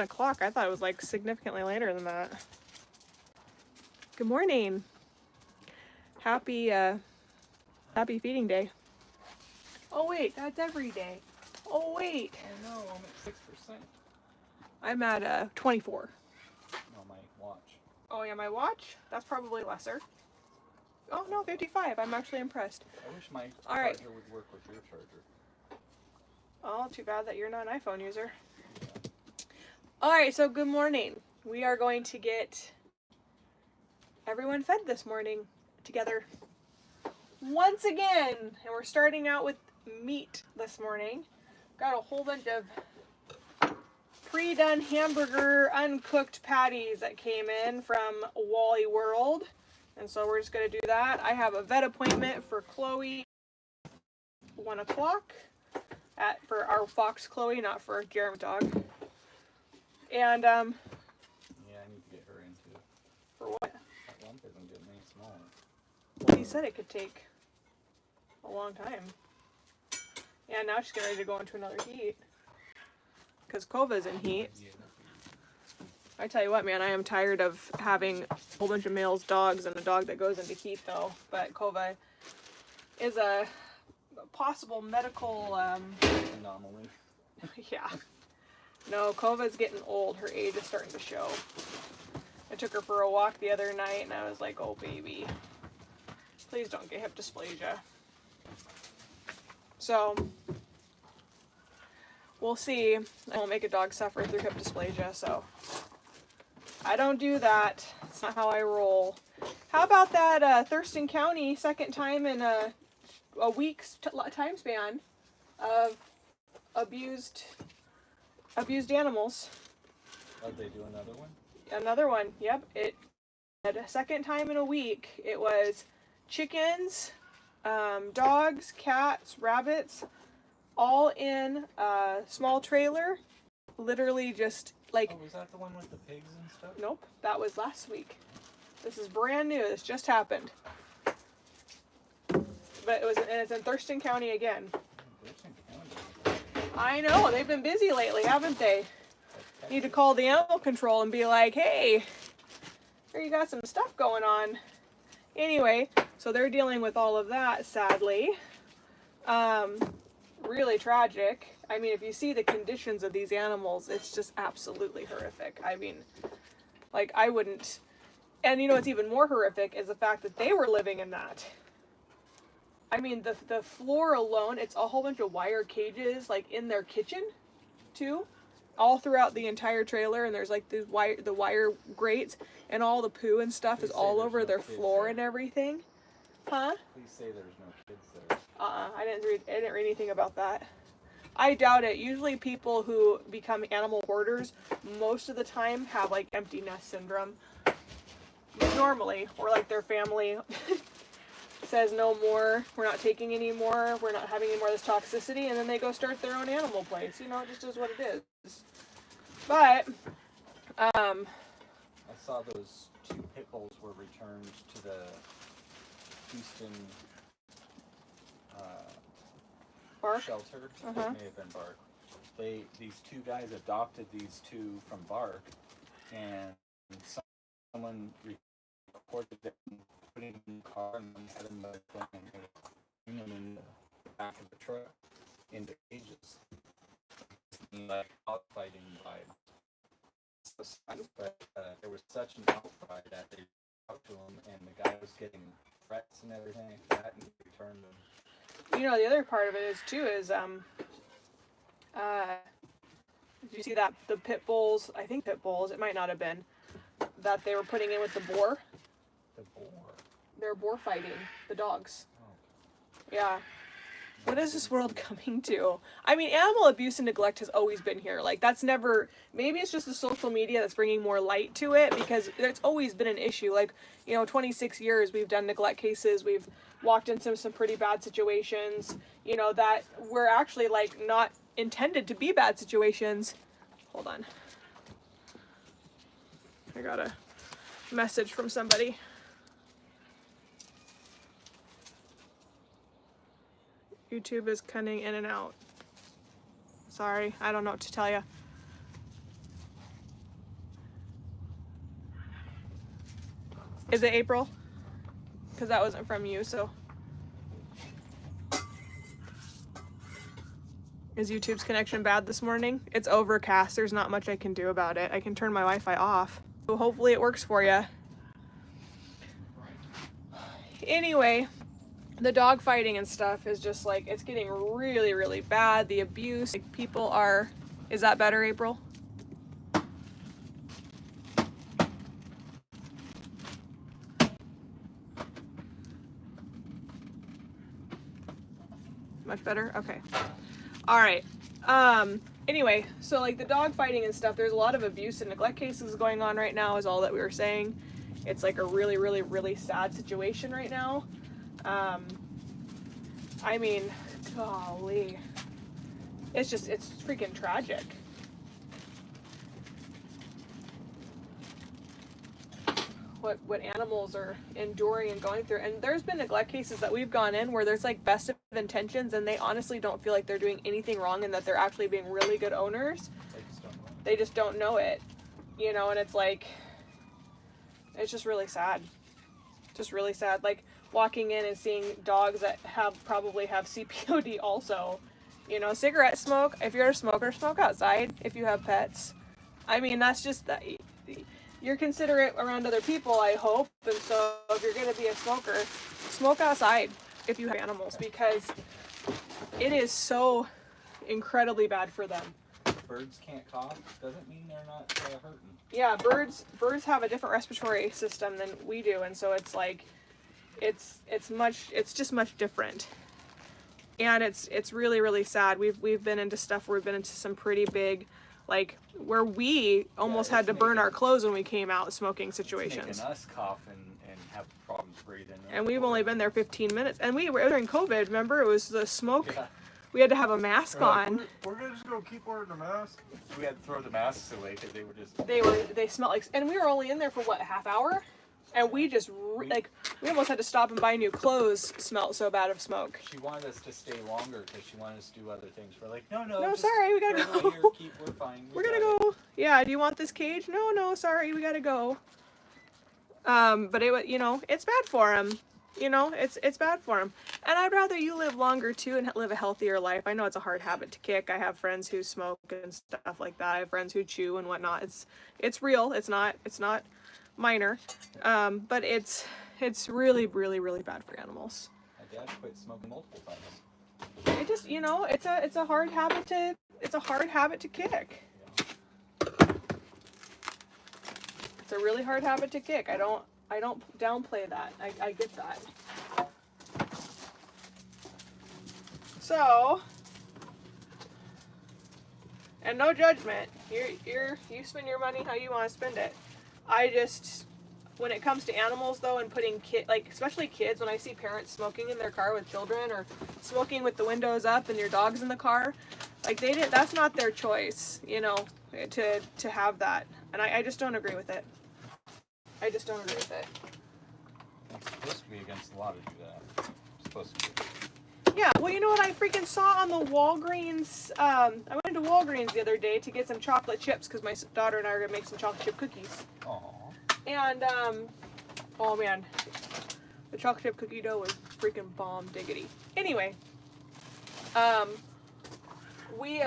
o'clock. I thought it was like significantly later than that. Good morning. Happy feeding day. Oh wait, that's every day. Oh wait. Oh no, I'm at 6%. I'm at 24. No, my watch. Oh yeah, my watch? That's probably lesser. Oh no, 55. I'm actually impressed. I wish my All charger would work with your charger. Oh, too bad that you're not an iPhone user. Yeah. Alright, so good morning. We are going to get everyone fed this morning together once again. And we're starting out with meat this morning. Got a whole bunch of pre-done hamburger uncooked patties that came in from Wally World. And so we're just going to do that. I have a vet appointment for Chloe 1 o'clock for our fox Chloe, not for Jerem's dog. And Yeah, I need to get her into. For what? That lump isn't getting any smaller. Well, he said it could take a long time. Yeah, now she's getting ready to go into another heat. Because Kova's in heat. I tell you what, man, I am tired of having a whole bunch of males dogs and a dog that goes into heat, though. But Kova is a possible medical Anomaly. Yeah. No, Kova's getting old. Her age is starting to show. I took her for a walk the other night, and I was like, oh, baby. Please don't get hip dysplasia. So, we'll see. I won't make a dog suffer through hip dysplasia, so I don't do that. It's not how I roll. How about that Thurston County second time in a week's time span of abused animals? Oh, they do another one? Another one, yep. It had a second time in a week. It was chickens, dogs, cats, rabbits, all in a small trailer. Literally just like... Oh, was that the one with the pigs and stuff? Nope, that was last week. This is brand new. This just happened. But it's in Thurston County again. Thurston County. I know, they've been busy lately, haven't they? Need to call the animal control and be like, hey, here you got some stuff going on. Anyway, so they're dealing with all of that, sadly. Really tragic. I mean, if you see the conditions of these animals, it's just absolutely horrific. I mean, like, I wouldn't... And you know what's even more horrific is the fact that they were living in that. I mean, the floor alone, it's a whole bunch of wire cages, like, in their kitchen, too. All throughout the entire trailer, and there's, like, the wire grates, and all the poo and stuff is all over their floor and everything. Huh? Please say there's no kids there. I didn't read anything about that. I doubt it. Usually people who become animal hoarders, most of the time have, like, empty nest syndrome. Normally. Or, like, their family... says no more, we're not taking any more, we're not having any more of this toxicity, and then they go start their own animal place. You know, it just is what it is. But, I saw those 2 pit bulls were returned to the Houston Bark? shelter. Uh-huh. It may have been Bark. These 2 guys adopted these 2 from Bark, and someone recorded them putting them in the car and then had them bring them in the back of the truck into cages. Like outfighting vibe. But there was such an outcry that they talked to him, and the guy was getting threats and everything like that, and he returned them. You know, the other part of it is too is did you see that the pit bulls? I think pit bulls. It might not have been that they were putting in with the boar. The boar. They're boar fighting the dogs. Oh. Yeah. What is this world coming to? I mean, animal abuse and neglect has always been here. Like, that's never... Maybe it's just the social media that's bringing more light to it, because it's always been an issue. Like, you know, 26 years we've done neglect cases. We've walked into some pretty bad situations, you know, that were actually, like, not intended to be bad situations. Hold on. I got a message from somebody. YouTube is cutting in and out. Sorry, I don't know what to tell you. Is it April? Because that wasn't from you, so. Is YouTube's connection bad this morning? It's overcast. There's not much I can do about it. I can turn my Wi-Fi off. So hopefully it works for you. Anyway, the dog fighting and stuff is just like, it's getting really, really bad. The abuse, like, people are, is that better, April? Much better? Okay. All right. Anyway, so like the dog fighting and stuff, there's a lot of abuse and neglect cases going on right now, is all that we were saying. It's like a really, really, really sad situation right now. I mean, golly. It's freaking tragic. What animals are enduring and going through. And there's been neglect cases that we've gone in where there's like best of intentions and they honestly don't feel like they're doing anything wrong and that they're actually being really good owners. They just don't know it. You know, and it's like, it's just really sad. Just really sad. Like walking in and seeing dogs that probably have CPOD also. You know, cigarette smoke. If you're a smoker, smoke outside if you have pets. I mean, that's just that. You're considerate around other people, I hope, and so if you're going to be a smoker, smoke outside if you have animals, because it is so incredibly bad for them. Birds can't cough doesn't mean they're not hurting. Yeah, birds have a different respiratory system than we do, and so it's like it's just much different. And it's really, really sad. We've been into stuff where we've been into some pretty big, like, where we almost had to burn our clothes when we came out smoking situations. It's making us cough and have problems breathing. And we've only been there 15 minutes. And we were during COVID, remember? It was the smoke. Yeah. We had to have a mask on. We're gonna just go keep wearing the mask. We had to throw the masks away because they were just... They smelled like... And we were only in there for, what, a half hour? And we just, we almost had to stop and buy new clothes. Smelled so bad of smoke. She wanted us to stay longer because she wanted us to do other things. We're like, no, sorry, we gotta go. We're fine. We're gonna go. Yeah, do you want this cage? No, sorry, we gotta go. But it, you know, it's bad for him. You know, it's bad for him. And I'd rather you live longer too and live a healthier life. I know it's a hard habit to kick. I have friends who smoke and stuff like that. I have friends who chew and whatnot. It's real. It's not minor. But it's really, really, really bad for animals. My dad quit smoking multiple times. It just, you know, it's a hard habit to kick. It's a really hard habit to kick. I don't downplay that. I get that. So, and no judgment. You spend your money how you want to spend it. I just, when it comes to animals though, and putting especially kids, when I see parents smoking in their car with children or smoking with the windows up and your dog's in the car, like that's not their choice, you know, to have that. And I just don't agree with it. I just don't agree with it. It's supposed to be against the law to do that. It's supposed to be. Yeah, well, you know what I freaking saw on the Walgreens? I went into Walgreens the other day to get some chocolate chips because my daughter and I are going to make some chocolate chip cookies. Aww. And, oh man, the chocolate chip cookie dough was freaking bomb diggity. Anyway, we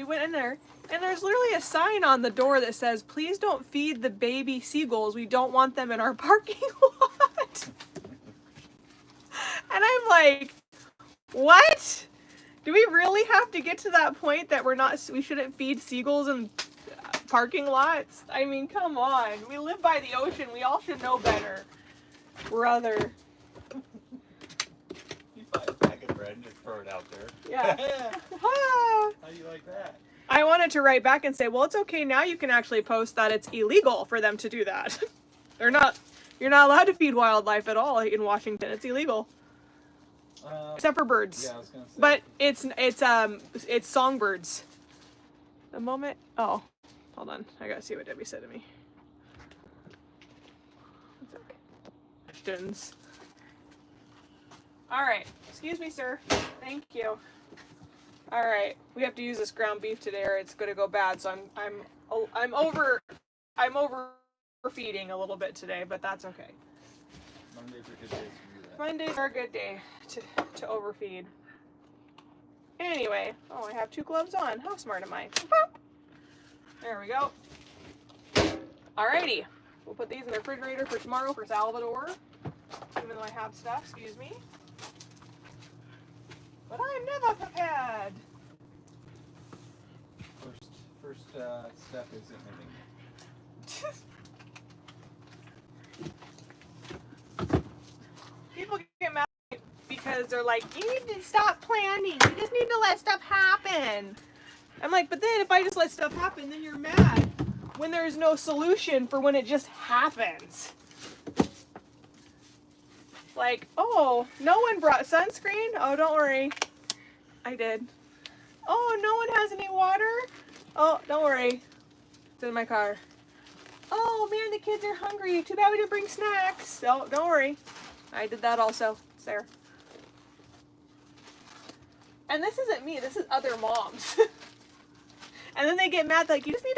went in there. And there's literally a sign on the door that says, please don't feed the baby seagulls. We don't want them in our parking lot. And I'm like, what? Do we really have to get to that point that we shouldn't feed seagulls in parking lots? I mean, come on. We live by the ocean. We all should know better. Brother. You buy a pack of bread and just throw it out there. Yeah. How do you like that? I wanted to write back and say, well, it's okay. Now you can actually post that it's illegal for them to do that. You're not allowed to feed wildlife at all in Washington. It's illegal. Except for birds. Yeah, I was gonna say. But it's songbirds. A moment. Oh, hold on. I gotta see what Debbie said to me. One sec. Questions. All right. Excuse me, sir. Thank you. All right. We have to use this ground beef today, or it's gonna go bad. So I'm over overfeeding a little bit today, but that's okay. Mondays are good days to do that. Mondays are a good day to overfeed. Anyway, oh, I have 2 gloves on. How smart am I? There we go. Alrighty, we'll put these in the refrigerator for tomorrow for Salvador. Even though I have stuff, excuse me. But I'm never prepared. First step is admitting. People get mad because they're like, you need to stop planning. You just need to let stuff happen. I'm like, but then if I just let stuff happen, then you're mad when there's no solution for when it just happens. Like, oh, no one brought sunscreen? Oh, don't worry. I did. Oh, no one has any water? Oh, don't worry. It's in my car. Oh, man, the kids are hungry. Too bad we didn't bring snacks. Oh, don't worry. I did that also. It's there. And this isn't me. This is other moms. And then they get mad, like, you just need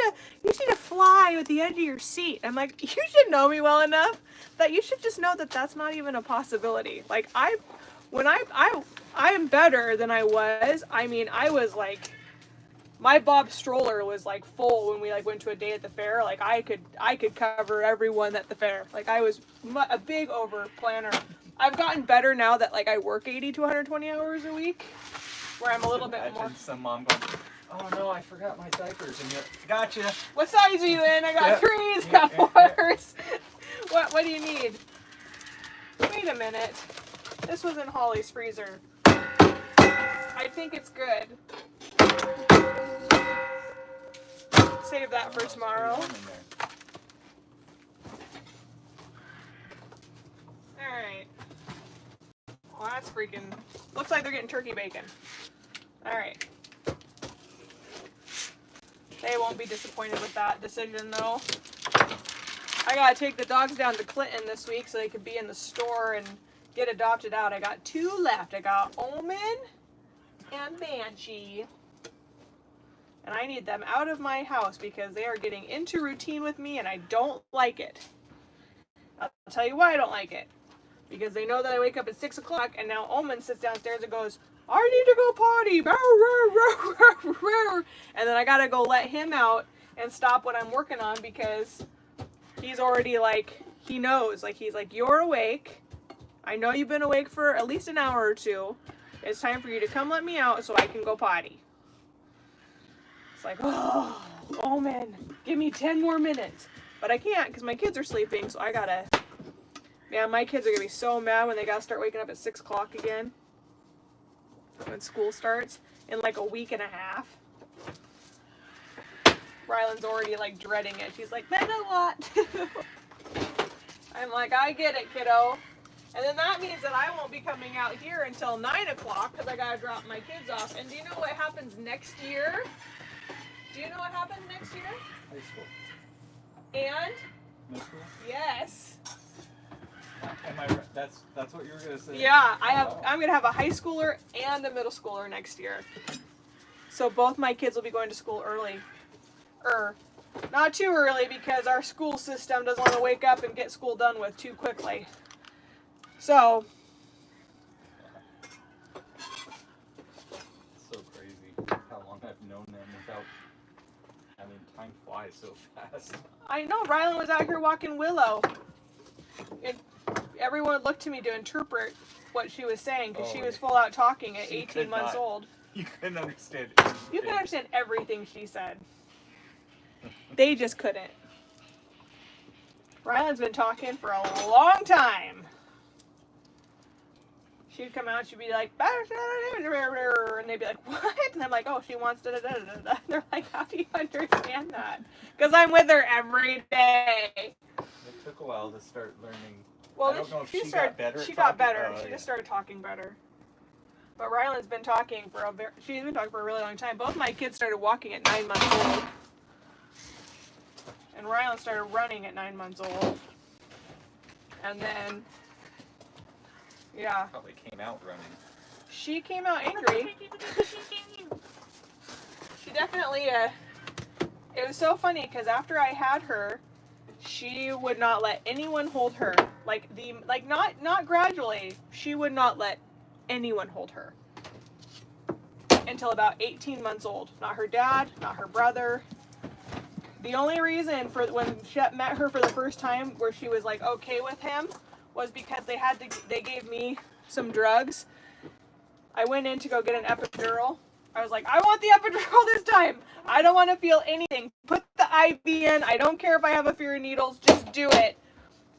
to fly with the edge of your seat. I'm like, you should know me well enough that you should just know that that's not even a possibility. Like, I am better than I was. I mean, I was like, my Bob stroller was like full when we like went to a day at the fair. Like, I could cover everyone at the fair. Like, I was a big over planner. I've gotten better now that like I work 80 to 120 hours a week, where I'm a little bit more. Some mom going, oh no, I forgot my diapers. And you're, gotcha. What size are you in? I got 3s, got 4s. What do you need? Wait a minute. This was in Holly's freezer. I think it's good. Save that for tomorrow. Alright. Well, that's freaking... Looks like they're getting turkey bacon. Alright. They won't be disappointed with that decision, though. I gotta take the dogs down to Clinton this week so they could be in the store and get adopted out. I got 2 left. I got Omen and Banshee. And I need them out of my house because they are getting into routine with me and I don't like it. I'll tell you why I don't like it. Because they know that I wake up at 6 o'clock and now Omen sits downstairs and goes, I need to go potty. And then I gotta go let him out and stop what I'm working on because he's already like, he knows. Like, he's like, you're awake. I know you've been awake for at least an hour or 2. It's time for you to come let me out so I can go potty. It's like, oh man, give me 10 more minutes. But I can't because my kids are sleeping, so I gotta... Man, my kids are gonna be so mad when they gotta start waking up at 6 o'clock again. When school starts in like a week and a half. Rylan's already like dreading it. She's like, then what? I'm like, I get it, kiddo. And then that means that I won't be coming out here until 9 o'clock because I gotta drop my kids off. And do you know what happens next year? Do you know what happens next year? High school. And? Middle school? Yes. Am I right? That's what you were gonna say? Yeah, I'm gonna have a high schooler and a middle schooler next year. So both my kids will be going to school early. Not too early because our school system doesn't want to wake up and get school done with too quickly. So. So crazy how long I've known them without. I mean, time flies so fast. I know. Rylan was out here walking Willow. Everyone would look to me to interpret what she was saying because she was full out talking at 18 months old. You couldn't understand anything. You can understand everything she said. They just couldn't. Rylan's been talking for a long time. She'd come out, she'd be like, and they'd be like, what? And I'm like, oh, she wants da-da-da-da-da. They're like, how do you understand that? Because I'm with her every day. It took a while to start learning. Well, I don't know if she got better. She got better. She just started talking better. But Rylan's been talking she's been talking for a really long time. Both my kids started walking at 9 months old. And Rylan started running at 9 months old. And then, yeah. Probably came out running. She came out angry. She definitely, it was so funny because after I had her, She would not let anyone hold her. Not gradually. She would not let anyone hold her. Until about 18 months old. Not her dad, not her brother. The only reason for when Shep met her for the first time where she was like okay with him was because they gave me some drugs. I went in to go get an epidural. I was like, I want the epidural this time. I don't want to feel anything. Put the IV in. I don't care if I have a fear of needles. Just do it.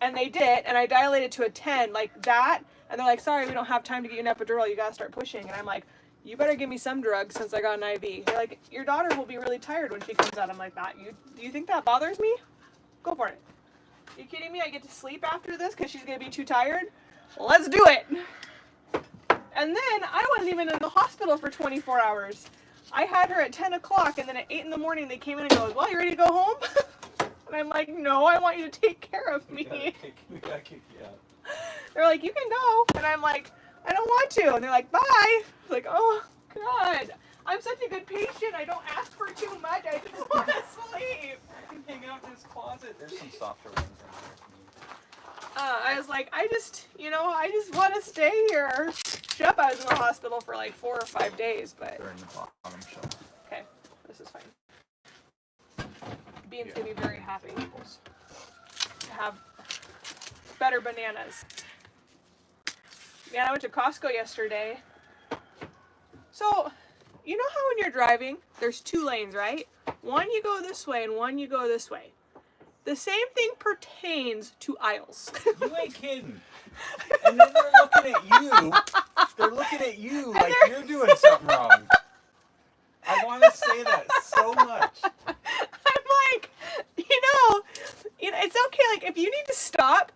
And they did, and I dilated to a 10 like that. And they're like, sorry, we don't have time to get you an epidural. You got to start pushing. And I'm like, you better give me some drugs since I got an IV. They're like, your daughter will be really tired when she comes out. I'm like, do you think that bothers me? Go for it. Are you kidding me? I get to sleep after this because she's going to be too tired? Let's do it. And then I wasn't even in the hospital for 24 hours. I had her at 10 o'clock, and then at 8 in the morning, they came in and go, well, you ready to go home? And I'm like, no, I want you to take care of me. We gotta kick you out. They're like, you can go. And I'm like, I don't want to. And they're like, bye. I'm like, oh, God. I'm such a good patient. I don't ask for too much. I just want to sleep. I can hang out in this closet. There's some softer ones in there. I was like, I just want to stay here. Shep, I was in the hospital for like 4 or 5 days, but. They're in the bottom shelf. Okay, this is fine. Bean's gonna be very happy to have better bananas. Yeah, I went to Costco yesterday. So, you know how when you're driving, there's 2 lanes, right? One you go this way and one you go this way. The same thing pertains to aisles. You ain't kidding. And then they're looking at you. They're looking at you like you're doing something wrong. I want to say that so much. I'm like, you know, it's okay. Like, if you need to stop,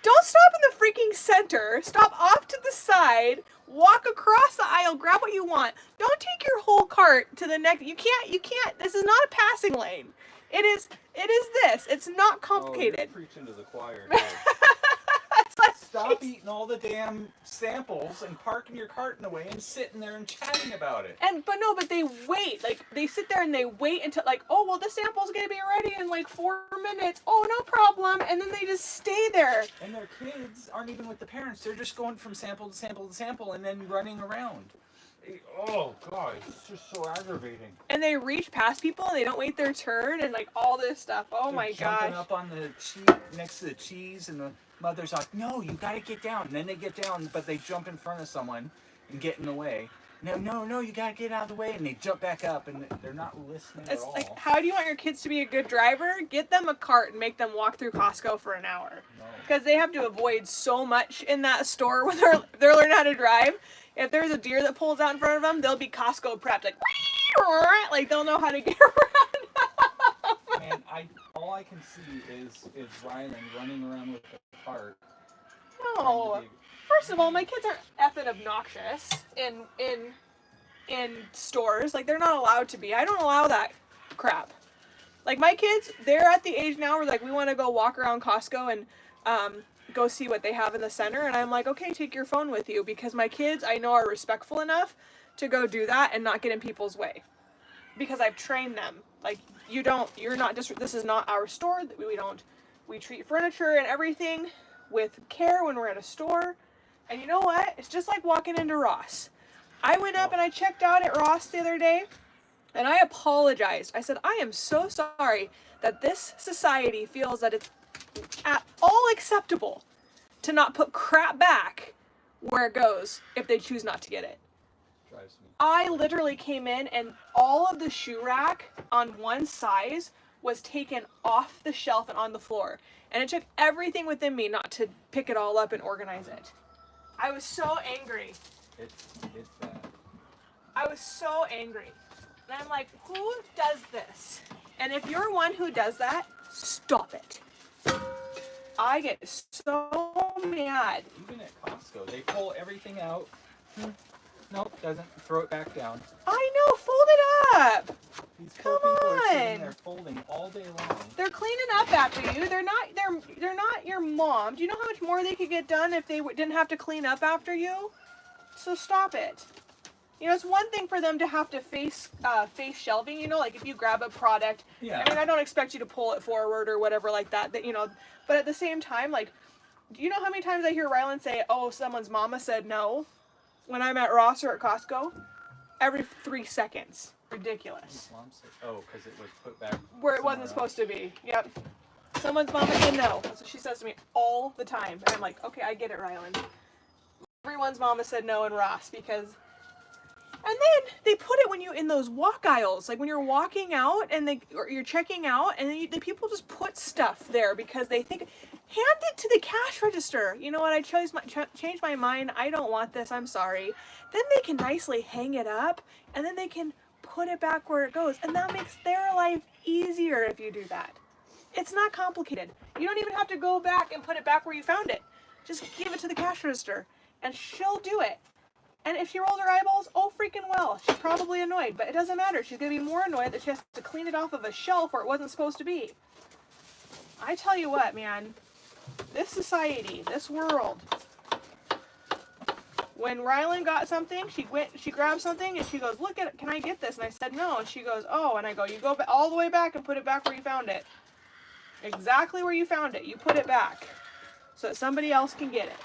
don't stop in the freaking center. Stop off to the side. Walk across the aisle. Grab what you want. Don't take your whole cart to the next. You can't. This is not a passing lane. It is this. It's not complicated. Oh, you're preaching to the choir. Stop eating all the damn samples and parking your cart in the way and sitting there and chatting about it. But they wait. Like, they sit there and they wait until, like, oh, well, the sample's gonna be ready in like 4 minutes. Oh, no problem. And then they just stay there. And their kids aren't even with the parents. They're just going from sample to sample to sample and then running around. Oh, God, it's just so aggravating. And they reach past people and they don't wait their turn and, like, all this stuff. Oh, my gosh. Jumping up on the next to the cheese, and the mother's like, no, you got to get down. And then they get down, but they jump in front of someone and get in the way. No, you got to get out of the way. And they jump back up, and they're not listening at all. It's like, how do you want your kids to be a good driver? Get them a cart and make them walk through Costco for an hour. Because they have to avoid so much in that store when they're learning how to drive. If there's a deer that pulls out in front of them, they'll be Costco prepped. Like they'll know how to get around. Man, all I can see is Rylan running around with the cart. No. First of all, my kids are effing obnoxious in stores. Like, they're not allowed to be. I don't allow that crap. Like, my kids, they're at the age now where, like, we want to go walk around Costco and go see what they have in the center. And I'm like, okay, take your phone with you. Because my kids, I know, are respectful enough to go do that and not get in people's way. Because I've trained them. Like, this is not our store. We treat furniture and everything with care when we're at a store. And you know what? It's just like walking into Ross. I went up and I checked out at Ross the other day, and I apologized. I said, I am so sorry that this society feels that it's at all acceptable to not put crap back where it goes if they choose not to get it. Drives me. I literally came in and all of the shoe rack on one size was taken off the shelf and on the floor. And it took everything within me not to pick it all up and organize it. I was so angry. It's bad. I was so angry. And I'm like, who does this? And if you're one who does that, stop it. I get so mad. Even at Costco, they pull everything out. Nope, doesn't. Throw it back down. I know, fold it up. These poor people are sitting there folding all day long. They're cleaning up after you. They're not your mom. Do you know how much more they could get done if they didn't have to clean up after you? So stop it. You know, it's one thing for them to have to face shelving, you know, like if you grab a product, Yeah. I mean, I don't expect you to pull it forward or whatever like that, you know, but at the same time, like, do you know how many times I hear Rylan say, oh, someone's mama said no when I'm at Ross or at Costco? Every 3 seconds. Ridiculous. Oh, because it was put back where it wasn't supposed to be. Yep. Someone's mama said no. That's what she says to me all the time. And I'm like, okay, I get it, Rylan. Everyone's mama said no in Ross because... And then they put it when you in those walk aisles, like when you're walking out and or you're checking out, and the people just put stuff there because they think, hand it to the cash register. You know what? I changed my mind. I don't want this. I'm sorry. Then they can nicely hang it up, and then they can put it back where it goes, and that makes their life easier if you do that. It's not complicated. You don't even have to go back and put it back where you found it. Just give it to the cash register, and she'll do it. And if she rolls her eyeballs, oh freaking well. She's probably annoyed, but it doesn't matter. She's going to be more annoyed that she has to clean it off of a shelf where it wasn't supposed to be. I tell you what, man. This society, this world. When Rylan got something, she grabbed something and she goes, look at it, can I get this? And I said no, and she goes, oh, and I go, you go all the way back and put it back where you found it. Exactly where you found it. You put it back so that somebody else can get it.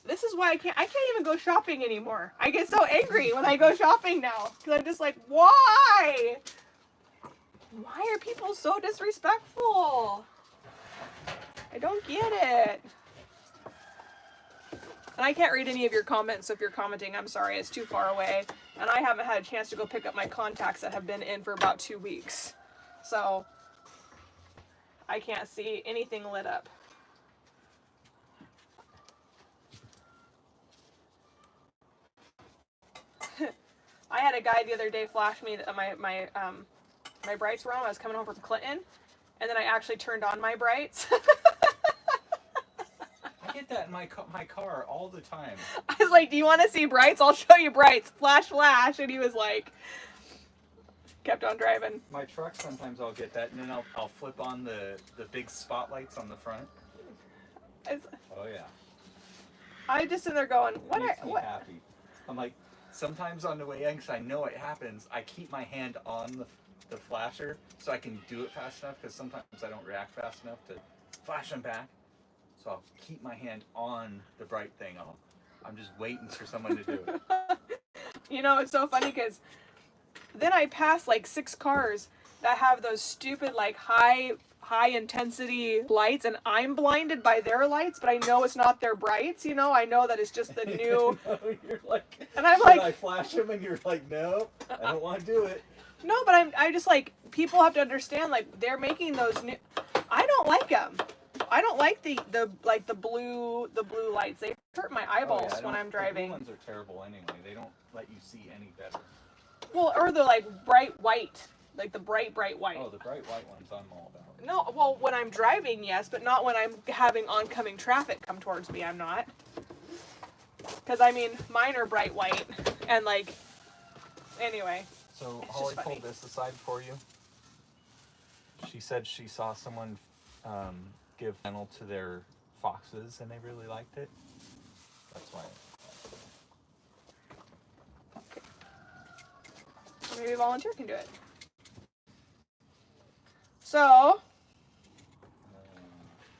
This is why I can't even go shopping anymore. I get so angry when I go shopping now. Because I'm just like, why? Why are people so disrespectful? I don't get it. And I can't read any of your comments, so if you're commenting, I'm sorry, it's too far away. And I haven't had a chance to go pick up my contacts that have been in for about 2 weeks. So, I can't see anything lit up. I had a guy the other day flash me that my brights were on. I was coming home from Clinton, and then I actually turned on my brights. I get that in my car all the time. I was like, do you want to see brights? I'll show you brights. Flash, flash. And he was like, kept on driving. My truck, sometimes I'll get that, and then I'll flip on the big spotlights on the front. Oh, yeah. I just in there going, what? Makes me happy. I'm like, sometimes on the way in, because I know it happens, I keep my hand on the flasher so I can do it fast enough, because sometimes I don't react fast enough to flash them back. So I'll keep my hand on the bright thing. I'm just waiting for someone to do it. You know, it's so funny because then I pass like 6 cars that have those stupid like high intensity lights, and I'm blinded by their lights, but I know it's not their brights. You know, I know that it's just the new. You're like, and I'm like, I flash them, and you're like, no, I don't want to do it. No, but I just like, people have to understand, like, they're making those new. I don't like them. I don't like the blue lights. They hurt my eyeballs when I'm driving. The blue ones are terrible anyway. They don't let you see any better. Well, or the like bright white, like the bright white. Oh, the bright white ones I'm all about. No, well, when I'm driving, yes, but not when I'm having oncoming traffic come towards me. I'm not. Because I mean, mine are bright white, and like, anyway. So Holly pulled this aside for you. She said she saw someone give kennel to their foxes, and they really liked it. That's why. Okay. Maybe a volunteer can do it. So,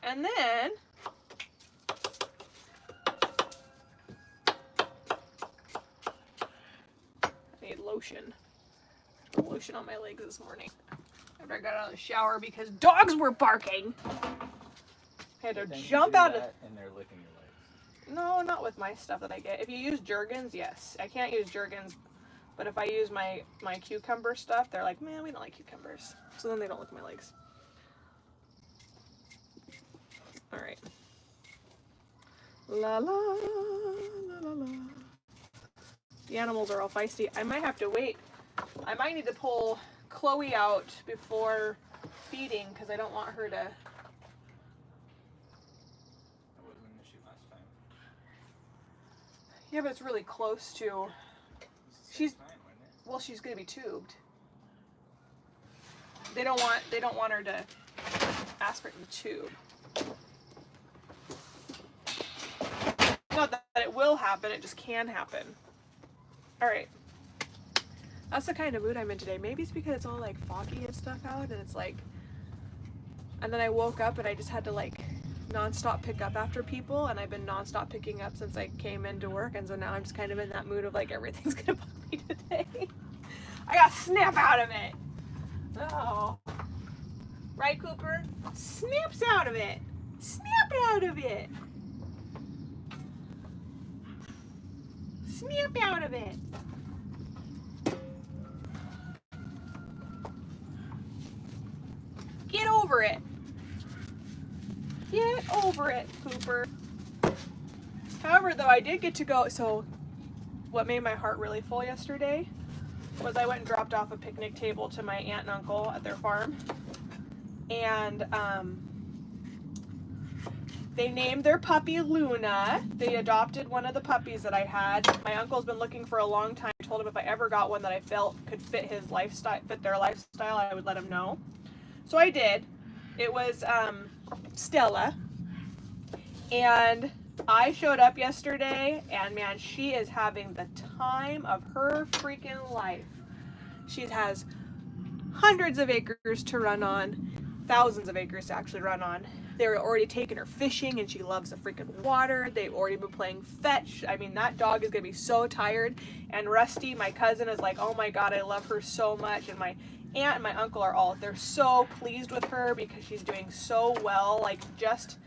and then I need lotion. Lotion on my legs this morning after I got out of the shower because dogs were barking. I had to jump out of. And they're licking your legs. No, not with my stuff that I get. If you use Jergens, yes. I can't use Jergens, but if I use my cucumber stuff, they're like, man, we don't like cucumbers. So then they don't lick my legs. All right. La la la la la. The animals are all feisty. I might have to wait. I might need to pull Chloe out before feeding because I don't want her to. That wasn't an issue last time. Yeah, but it's really close to. Well, she's gonna be tubed. They don't want her to aspirate the tube. Not that it will happen, it just can happen. All right. That's the kind of mood I'm in today. Maybe it's because it's all like foggy and stuff out, and it's like, and then I woke up and I just had to like nonstop pick up after people, and I've been nonstop picking up since I came into work, and so now I'm just kind of in that mood of like everything's gonna bug me today. I got snap out of it. Oh. Right, Cooper? Snaps out of it. Snap out of it. Snap out of it. Get over it. Get over it, Cooper. However, though, I did get to go. So, what made my heart really full yesterday was I went and dropped off a picnic table to my aunt and uncle at their farm. And they named their puppy Luna. They adopted one of the puppies that I had. My uncle's been looking for a long time. I told him if I ever got one that I felt could fit his lifestyle, fit their lifestyle, I would let him know. So I did. It was Stella. And I showed up yesterday, and man, she is having the time of her freaking life. She has hundreds of acres to run on, thousands of acres to actually run on. They're already taking her fishing, and she loves the freaking water. They've already been playing fetch. I mean, that dog is gonna be so tired. And Rusty, my cousin, is like, oh my God, I love her so much. And my aunt and my uncle they're so pleased with her because she's doing so well. Like, just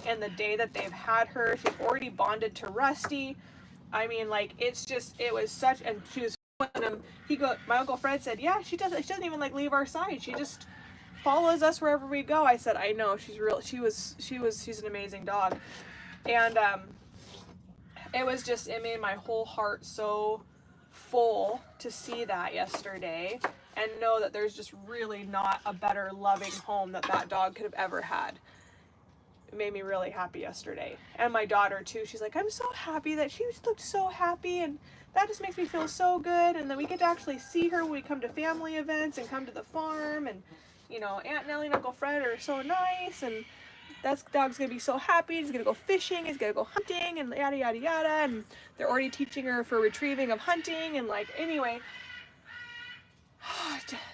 in the day that they've had her, she's already bonded to Rusty. I mean, like, it was such, and she was, my Uncle Fred said, yeah, she doesn't even like leave our side. She just follows us wherever we go. I said, I know, she's an amazing dog. And it made my whole heart so full to see that yesterday and know that there's just really not a better loving home that dog could have ever had. It made me really happy yesterday. And my daughter too, she's like, I'm so happy that she just looked so happy, and that just makes me feel so good. And then we get to actually see her when we come to family events and come to the farm, and you know, Aunt Nellie and Uncle Fred are so nice, and that dog's gonna be so happy. He's gonna go fishing, he's gonna go hunting, and yada yada yada. And they're already teaching her for retrieving of hunting, and like, anyway,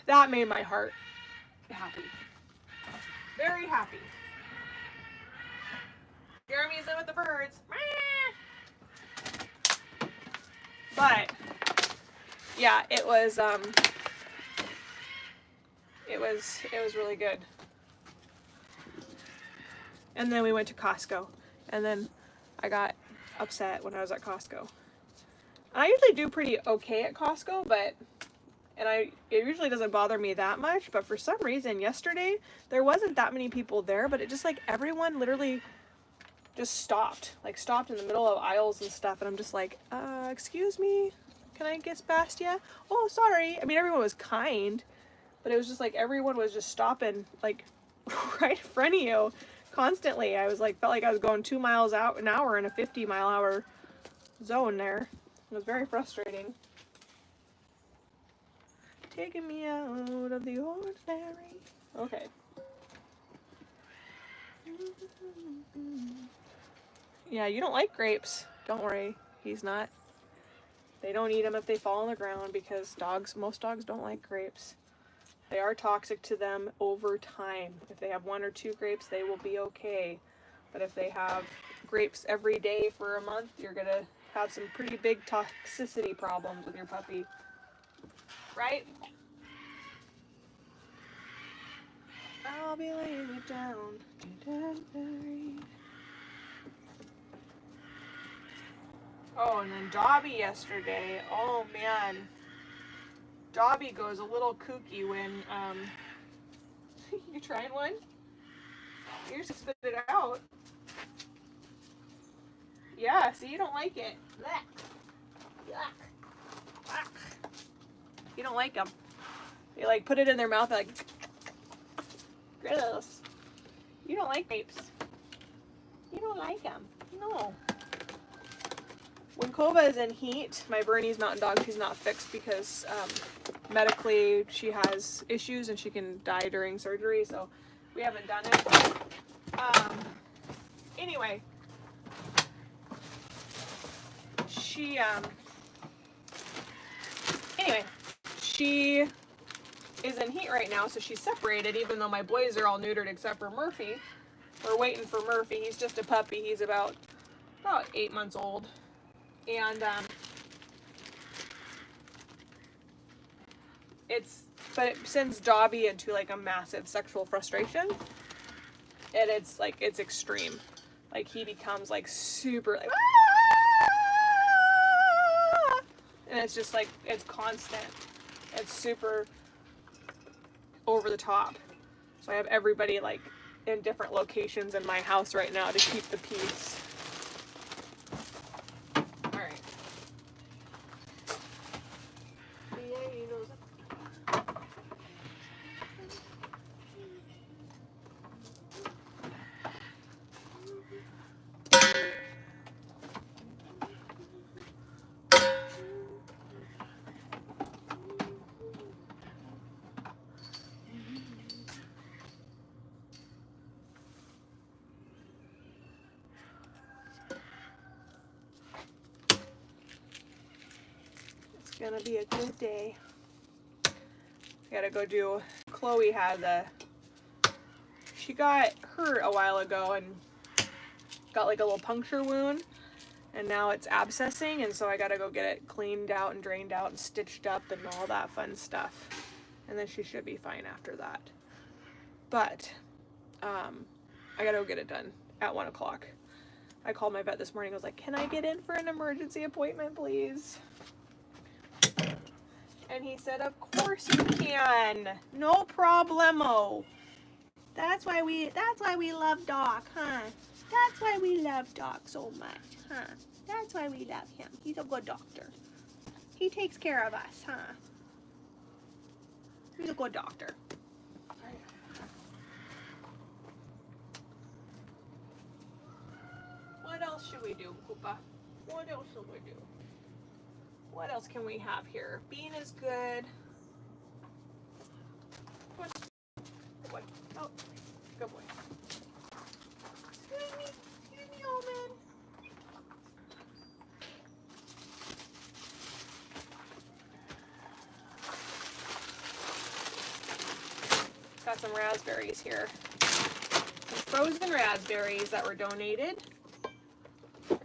that made my heart happy. Very happy. Jeremy's in with the birds. But yeah, it was really good. And then we went to Costco, and then I got upset when I was at Costco. I usually do pretty okay at Costco, it usually doesn't bother me that much, but for some reason yesterday there wasn't that many people there, but it just like everyone literally just stopped in the middle of aisles and stuff, and I'm just like, excuse me, can I get past you? Oh, sorry. I mean, everyone was kind, but it was just like everyone was just stopping like right in front of you constantly. I was like, felt like I was going 2 miles an hour in a 50-mile-an-hour zone there. It was very frustrating. Taking me out of the ordinary. Okay. Yeah, you don't like grapes. Don't worry. He's not. They don't eat them if they fall on the ground, because most dogs don't like grapes. They are toxic to them over time. If they have 1 or 2 grapes, they will be okay. But if they have grapes every day for a month, you're going to have some pretty big toxicity problems with your puppy. Right? I'll be laying it down. Oh, and then Dobby yesterday. Oh man. Dobby goes a little kooky when you trying one? You just spit it out. Yeah, see, you don't like it. Blech. Yuck. Yuck. You don't like them. They like put it in their mouth like, gross. You don't like grapes. You don't like them. No. When Kova is in heat, my Bernese mountain dog, she's not fixed because medically she has issues and she can die during surgery, so we haven't done it. Anyway, anyway, she is in heat right now, so she's separated, even though my boys are all neutered except for Murphy. We're waiting for Murphy. He's just a puppy. He's about 8 months old. And but it sends Dobby into like a massive sexual frustration. And it's extreme. Like he becomes like super like, ah! And it's just like, it's constant. It's super over the top. So I have everybody like in different locations in my house right now to keep the peace. All right. It's gonna be a good day. I gotta go do, Chloe she got hurt a while ago and got like a little puncture wound, and now it's abscessing, and so I gotta go get it cleaned out and drained out and stitched up and all that fun stuff. And then she should be fine after that. But I gotta go get it done at 1 o'clock. I called my vet this morning. I was like, can I get in for an emergency appointment, please? And he said, of course you can. No problemo. That's why we love Doc, huh? That's why we love Doc so much, huh? That's why we love him. He's a good doctor. He takes care of us, huh? He's a good doctor. What else should we do, Koopa? What else should we do? What else can we have here? Bean is good. Good boy. Oh, good boy. Excuse me, old man. Got some raspberries here. Some frozen raspberries that were donated.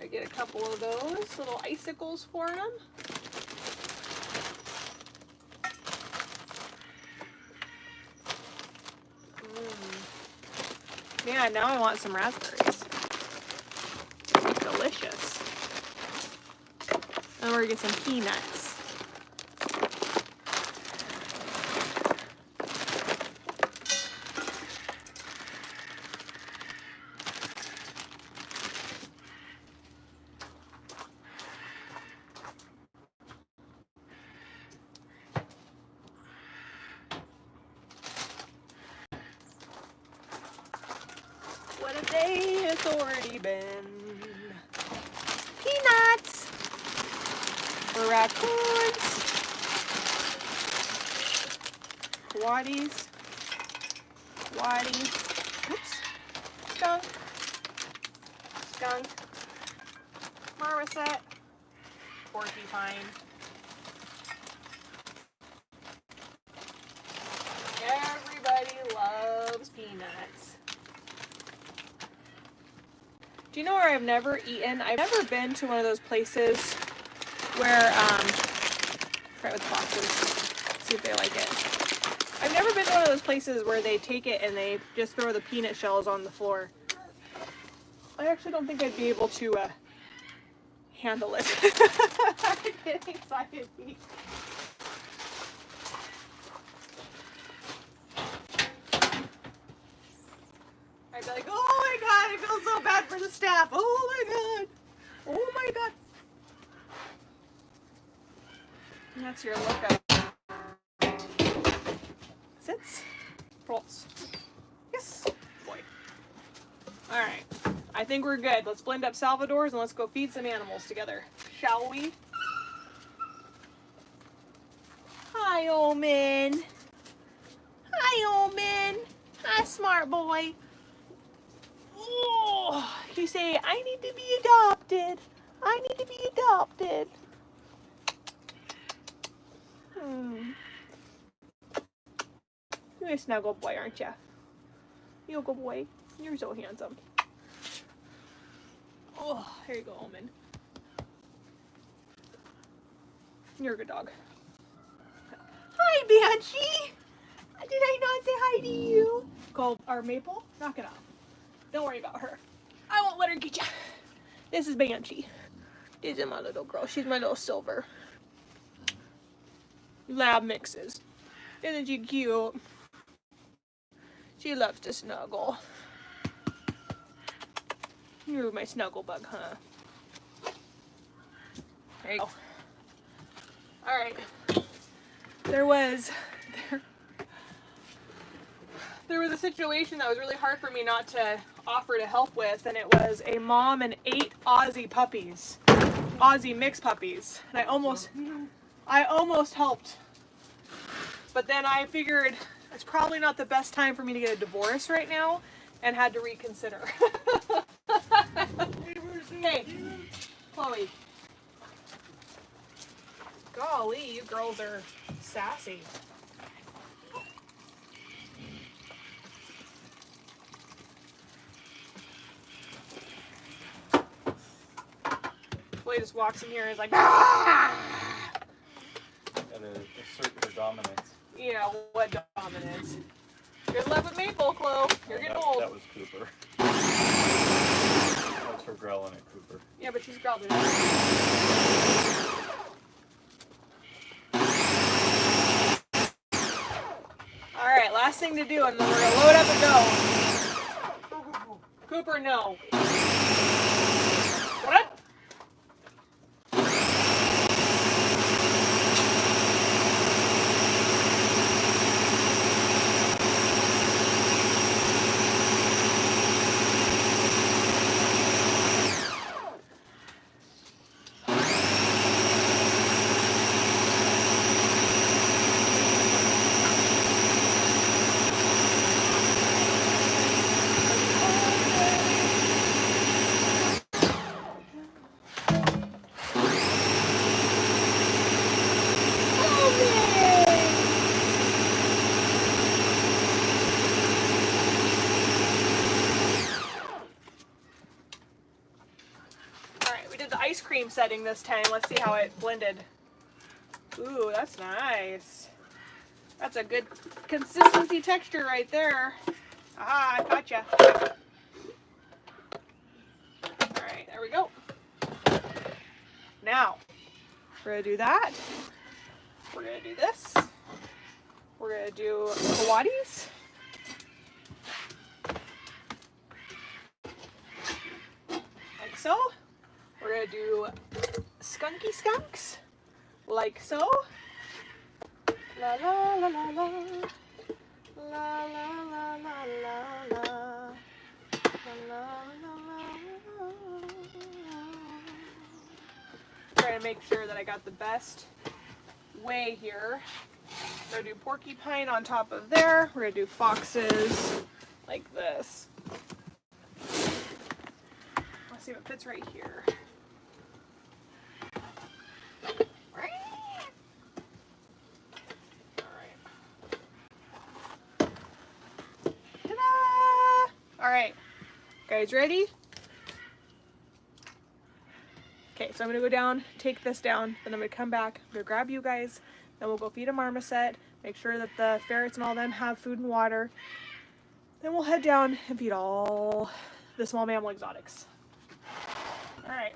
I get a couple of those little icicles for them. Yeah, now I want some raspberries. Delicious. And we're gonna get some peanuts. What a day it's already been. Peanuts for raccoons. Waddies. Oops. Skunk. Marmoset. Porcupine. Everybody loves peanuts. Do you know where I've never eaten? I've never been to one of those places where, try with boxes, see if they like it. I've never been to one of those places where they take it and they just throw the peanut shells on the floor. I actually don't think I'd be able to handle it. I'm getting excited. I'd be like, oh my god, I feel so bad for the staff. Oh my god. Oh my god. And that's your look up. Sits. Rolls. Yes. Boy. Alright. I think we're good. Let's blend up Salvador's and let's go feed some animals together. Shall we? Hi, Omen. Hi, Omen. Hi, smart boy. Oh, you say, I need to be adopted. I need to be adopted. You're a snuggle boy, aren't you? You're a good boy. You're so handsome. Oh, here you go, Omen. You're a good dog. Hi, Banshee. Did I not say hi to you? Call our Maple. Knock it off. Don't worry about her. I won't let her get you. This is Banshee. This is my little girl. She's my little silver. Lab mixes. Isn't she cute? She loves to snuggle. You're my snuggle bug, huh? There you go. Alright. There was a situation that was really hard for me not to offer to help with, and it was a mom and 8 Aussie puppies. Aussie mixed puppies. And I almost helped. But then I figured it's probably not the best time for me to get a divorce right now, and had to reconsider. Hey, Chloe. Golly, you girls are sassy. Chloe just walks in here and is like, ah! Gotta assert your dominance. Yeah, what dominance? You're in love with Maple, Chloe. You're getting old. That was Cooper. That was her growling at Cooper. Yeah, but she's growled it. Alright, last thing to do, and then we're gonna load up and go. Cooper, no. What? Ice cream setting this time. Let's see how it blended. Ooh, that's nice. That's a good consistency texture right there. Ah, I gotcha. Alright, there we go. Now, we're gonna do that. We're gonna do this. We're gonna do Pilates. Like so. We're gonna do skunky skunks, like so. La la la la la. La la la la la la. La la la la. Trying to make sure that I got the best way here. We're gonna do porcupine on top of there. We're gonna do foxes like this. Let's see what fits right here. Alright, guys ready? Okay, so I'm gonna go down, take this down, then I'm gonna come back, I'm gonna grab you guys, then we'll go feed a marmoset, make sure that the ferrets and all them have food and water. Then we'll head down and feed all the small mammal exotics. Alright.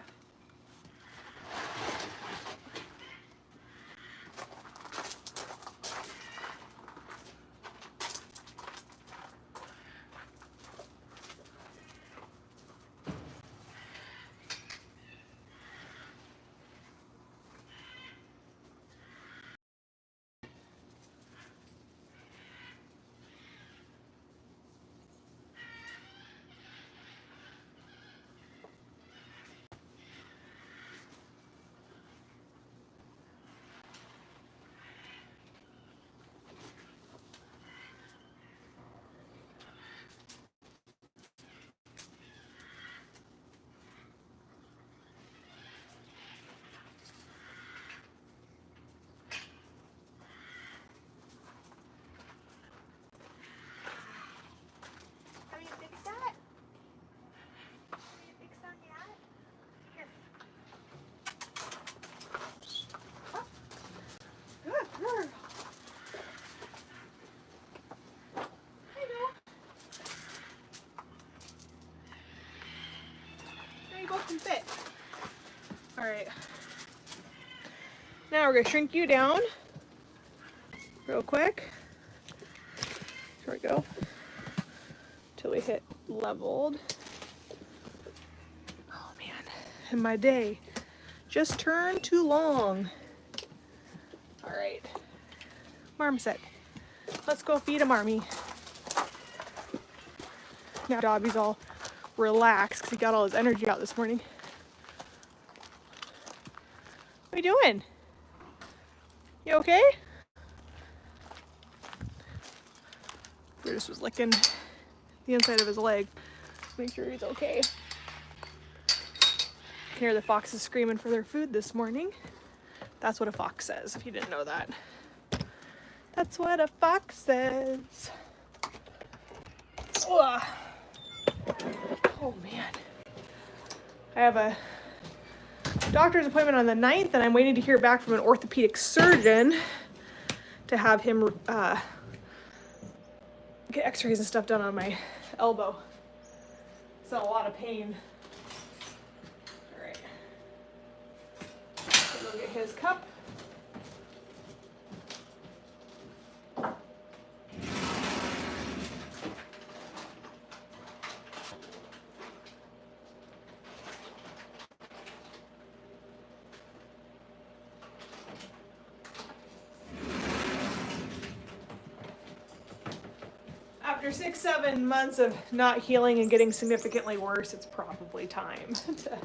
we're gonna shrink you down real quick. There we go. Till we hit leveled. Oh man, and my day just turned too long. All right, marmoset, let's go feed a marmy. Now Dobby's all relaxed because he got all his energy out this morning. What are you doing? You okay? Bruce was licking the inside of his leg. Make sure he's okay. You can hear the foxes screaming for their food this morning. That's what a fox says, if you didn't know that. That's what a fox says. Ugh. Oh man. I have a doctor's appointment on the 9th and I'm waiting to hear back from an orthopedic surgeon to have him get x-rays and stuff done on my elbow. It's a lot of pain. All right. Go get his cup. After 6-7 months of not healing and getting significantly worse, it's probably time to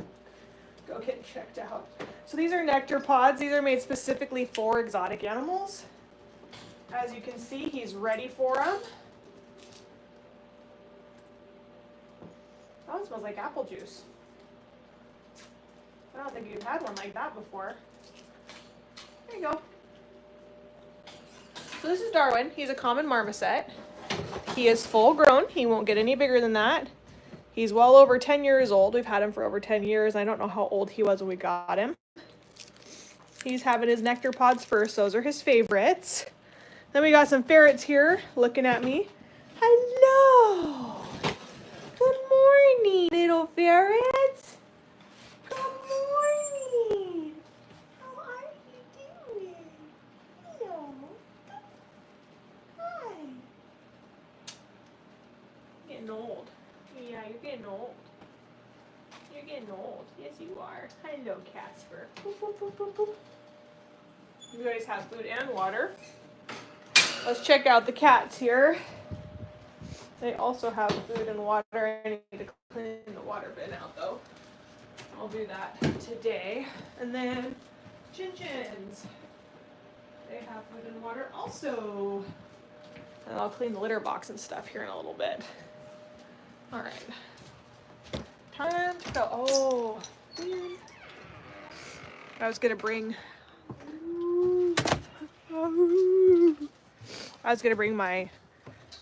go get checked out. So these are nectar pods. These are made specifically for exotic animals. As you can see, he's ready for them. Oh, it smells like apple juice. I don't think you've had one like that before. There you go. So this is Darwin. He's a common marmoset. He is full grown. He won't get any bigger than that. He's well over 10 years old. We've had him for over 10 years. I don't know how old he was when we got him. He's having his nectar pods first. Those are his favorites. Then we got some ferrets here looking at me. Hello. Good morning, little ferrets. Good morning. How are you doing? Hello. Hi. Getting old. Yeah, you're getting old. You're getting old. Yes, you are. Hello, Casper. Boop, boop, boop, boop, boop. You guys have food and water. Let's check out the cats here. They also have food and water. I need to clean the water bin out though. I'll do that today. And then chin-chins. They have food and water also. And I'll clean the litter box and stuff here in a little bit. All right. Time to go. Oh, man. I was gonna bring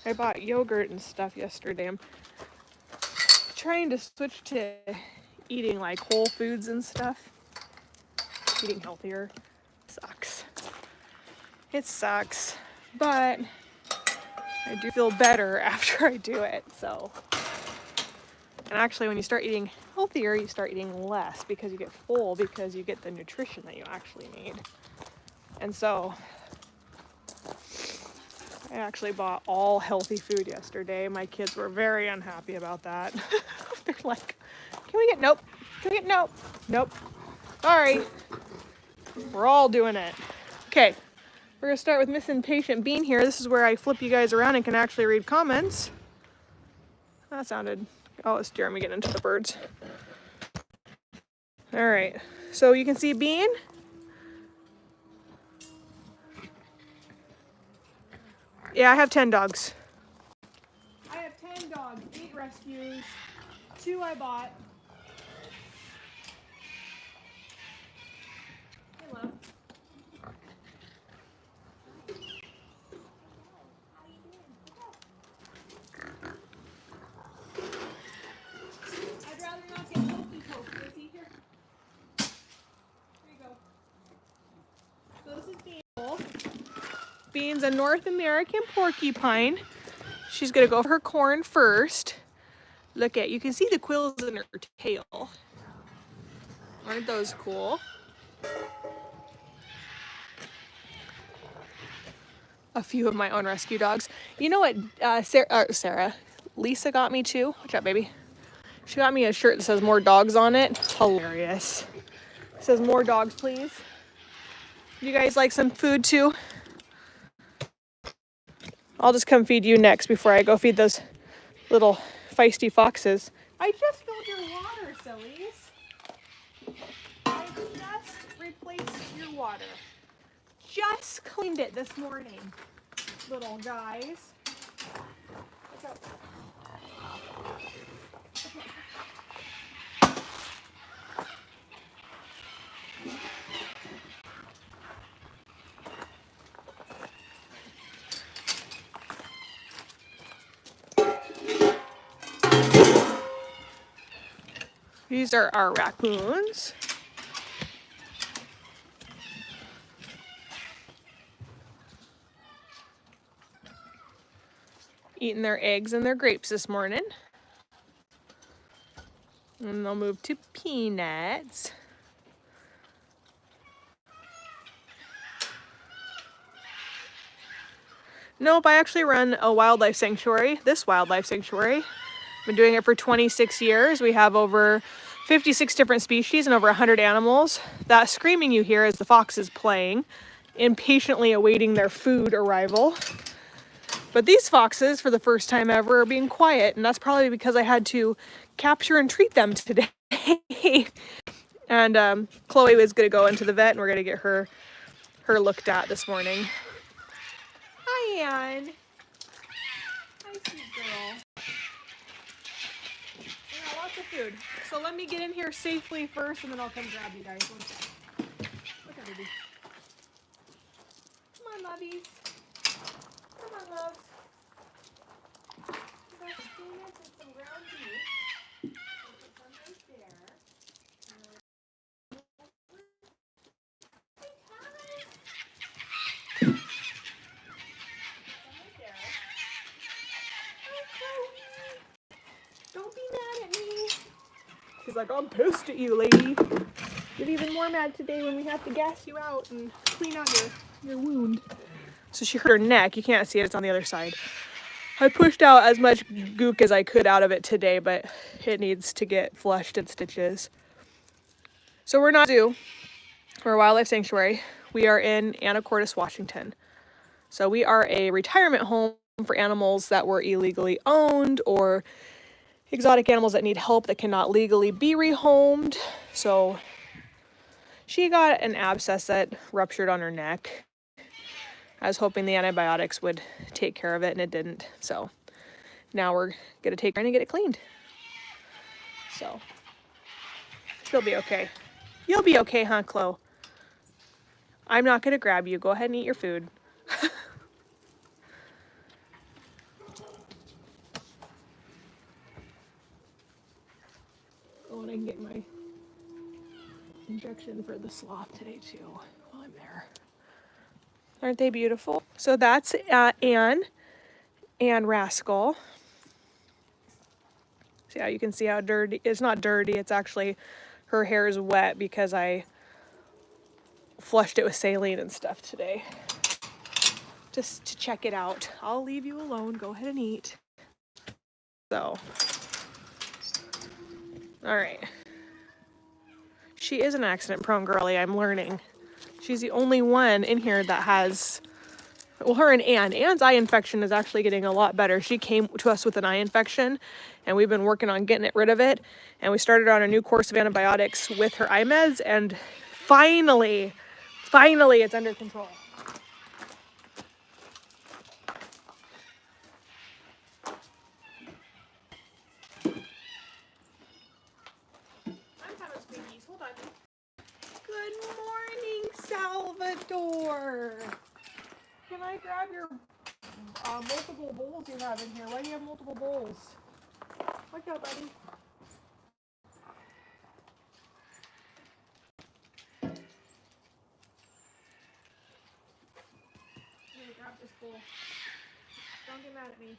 I bought yogurt and stuff yesterday. I'm trying to switch to eating like whole foods and stuff. Eating healthier. Sucks. It sucks. But I do feel better after I do it, so. And actually when you start eating healthier, you start eating less because you get full, because you get the nutrition that you actually need. And so I actually bought all healthy food yesterday. My kids were very unhappy about that. They're like, can we get, nope. Can we get, nope. Nope. Sorry. We're all doing it. Okay. We're gonna start with Miss Impatient Bean here. This is where I flip you guys around and can actually read comments. That sounded, oh, it's Jeremy getting into the birds. All right. So you can see Bean. Yeah, I have 10 dogs. I have 10 dogs, 8 rescues, 2 I bought. Hey, love. I'd rather not get pokey poked. See here? There you go. So this is Bean. Bean's a North American porcupine. She's gonna go for her corn first. Look at, you can see the quills in her tail. Aren't those cool? a few of my own rescue dogs. You know what Lisa got me too? Watch out, baby. She got me a shirt that says more dogs on it. Hilarious. It says more dogs, please. You guys like some food too? I'll just come feed you next before I go feed those little feisty foxes. I just filled your water, sillies. I just replaced your water. Just cleaned it this morning, little guys. What's up? These are our raccoons. Eating their eggs and their grapes this morning. And they'll move to Peanuts. Nope, I actually run a wildlife sanctuary, this wildlife sanctuary. I've been doing it for 26 years. We have over 56 different species and over 100 animals. That screaming you hear is the foxes playing, impatiently awaiting their food arrival. But these foxes, for the first time ever, are being quiet, and that's probably because I had to capture and treat them today. And Chloe was gonna go into the vet, and we're gonna get her looked at this morning. Hi, Ann. Hi, sweet girl. I got lots of food. So let me get in here safely first, and then I'll come grab you guys. One sec. Look at baby. Come on, lovies. Come on, loves. We got some peanuts and some ground beef. We'll put some right there. Don't be mad at me. She's like, I'm pissed at you, lady. Get even more mad today when we have to gas you out and clean out your wound. So she hurt her neck. You can't see it. It's on the other side. I pushed out as much gook as I could out of it today, but it needs to get flushed and stitches. So we're not zoo. We're a wildlife sanctuary. We are in Anacortes, Washington. So we are a retirement home for animals that were illegally owned or exotic animals that need help that cannot legally be rehomed. So she got an abscess that ruptured on her neck. I was hoping the antibiotics would take care of it, and it didn't. So now we're gonna take her in and get it cleaned. So she'll be okay. You'll be okay, huh, Chloe? I'm not gonna grab you. Go ahead and eat your food. Oh, and I can get my injection for the sloth today too while I'm there. Aren't they beautiful? So that's Anne and Rascal. So yeah, you can see how dirty. It's not dirty. It's actually her hair is wet because I flushed it with saline and stuff today. Just to check it out. I'll leave you alone. Go ahead and eat. So, all right. She is an accident-prone girly, I'm learning. She's the only one in here that has, well, her and Anne. Anne's eye infection is actually getting a lot better. She came to us with an eye infection, and we've been working on getting rid of it. And we started on a new course of antibiotics with her eye meds, and finally, it's under control. I'm having squeakies. Hold on. Good morning, Salvador. Can I grab your multiple bowls you have in here? Why do you have multiple bowls? Watch out, buddy. Here, grab this bowl. Don't get mad at me.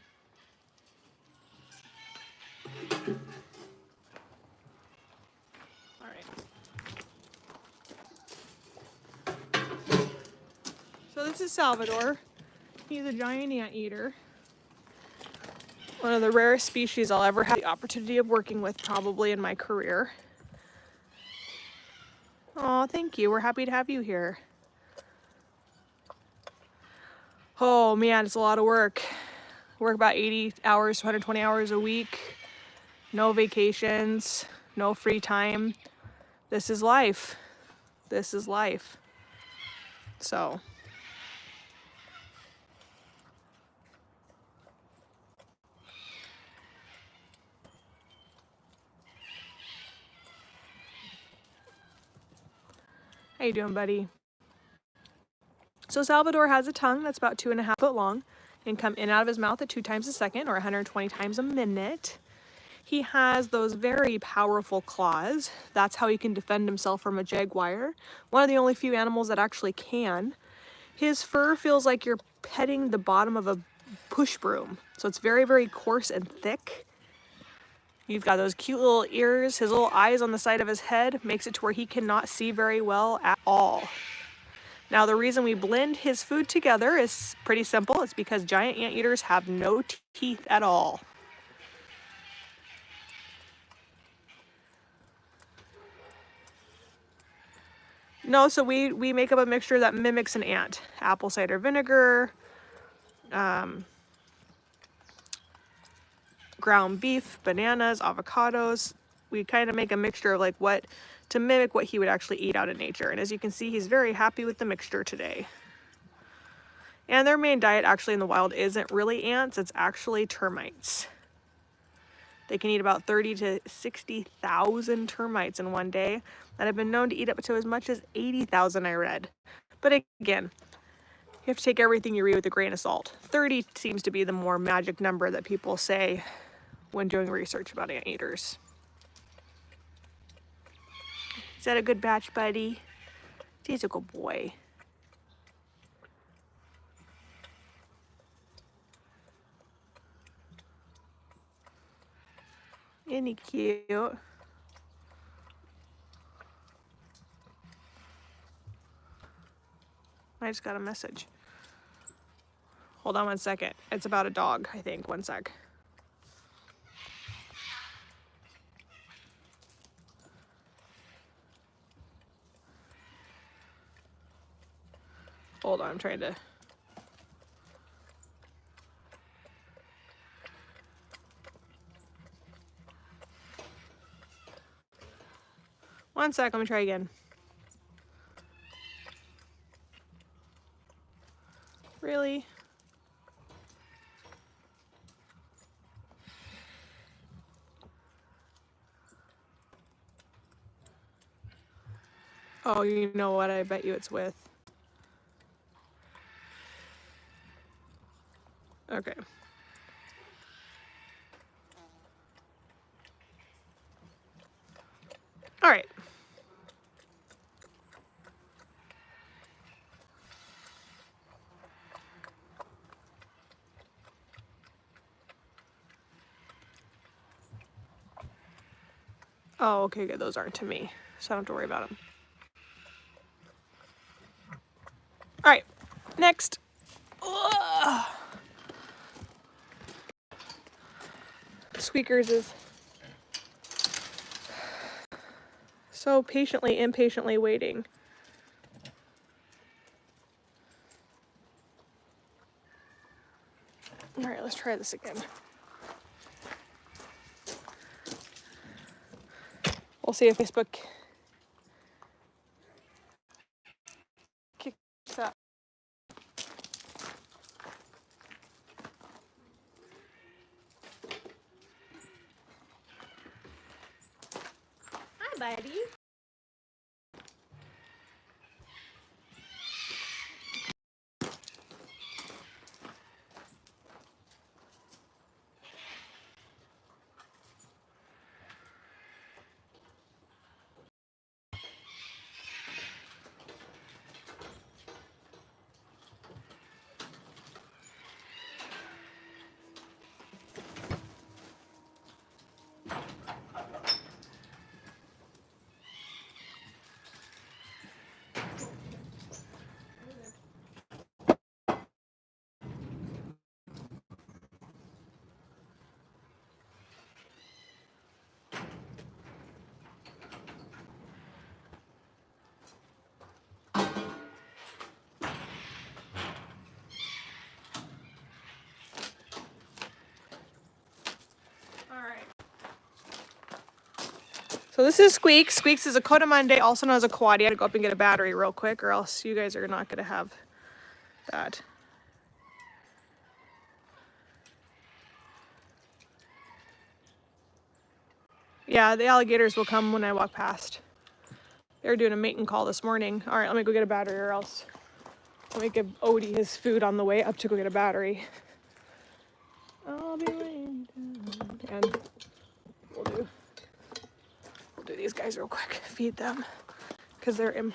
All right. So this is Salvador. He's a giant anteater. One of the rarest species I'll ever have the opportunity of working with probably in my career. Oh, thank you. We're happy to have you here. Oh man, it's a lot of work. Work about 80 hours, 120 hours a week. No vacations, no free time. This is life. This is life. So. How you doing, buddy? So Salvador has a tongue that's about 2.5 foot long and come in and out of his mouth at 2 times a second or 120 times a minute. He has those very powerful claws. That's how he can defend himself from a jaguar. One of the only few animals that actually can. His fur feels like you're petting the bottom of a push broom. So it's very, very coarse and thick. He's got those cute little ears. His little eyes on the side of his head makes it to where he cannot see very well at all. Now, the reason we blend his food together is pretty simple. It's because giant anteaters have no teeth at all. No, so we make up a mixture that mimics an ant. Apple cider vinegar, ground beef, bananas, avocados. We kind of make a mixture of like what to mimic what he would actually eat out in nature. And as you can see, he's very happy with the mixture today. And their main diet actually in the wild isn't really ants, it's actually termites. They can eat about 30 to 60,000 termites in one day that have been known to eat up to as much as 80,000, I read. But again, you have to take everything you read with a grain of salt. 30 seems to be the more magic number that people say when doing research about anteaters. Is that a good batch, buddy? He's a good boy. Isn't he cute? I just got a message. Hold on one second. It's about a dog, I think. One sec. Hold on, I'm trying to... One sec, let me try again. Really? Oh, you know what? I bet you it's with. Okay. All right. Oh, okay, good. Those aren't to me, so I don't have to worry about them. All right, next. Ugh. Squeakers is so impatiently waiting. All right, let's try this again. We'll see if Facebook kicks up. Hi, buddy. So this is Squeaks. Squeaks is a Cotamundi, also known as a quad. You had to go up and get a battery real quick, or else you guys are not going to have that. Yeah, the alligators will come when I walk past. They were doing a mating call this morning. All right, let me go get a battery, or else let me give Odie his food on the way up to go get a battery. I'll be laying down. And we'll do these guys real quick. Feed them, because they're in.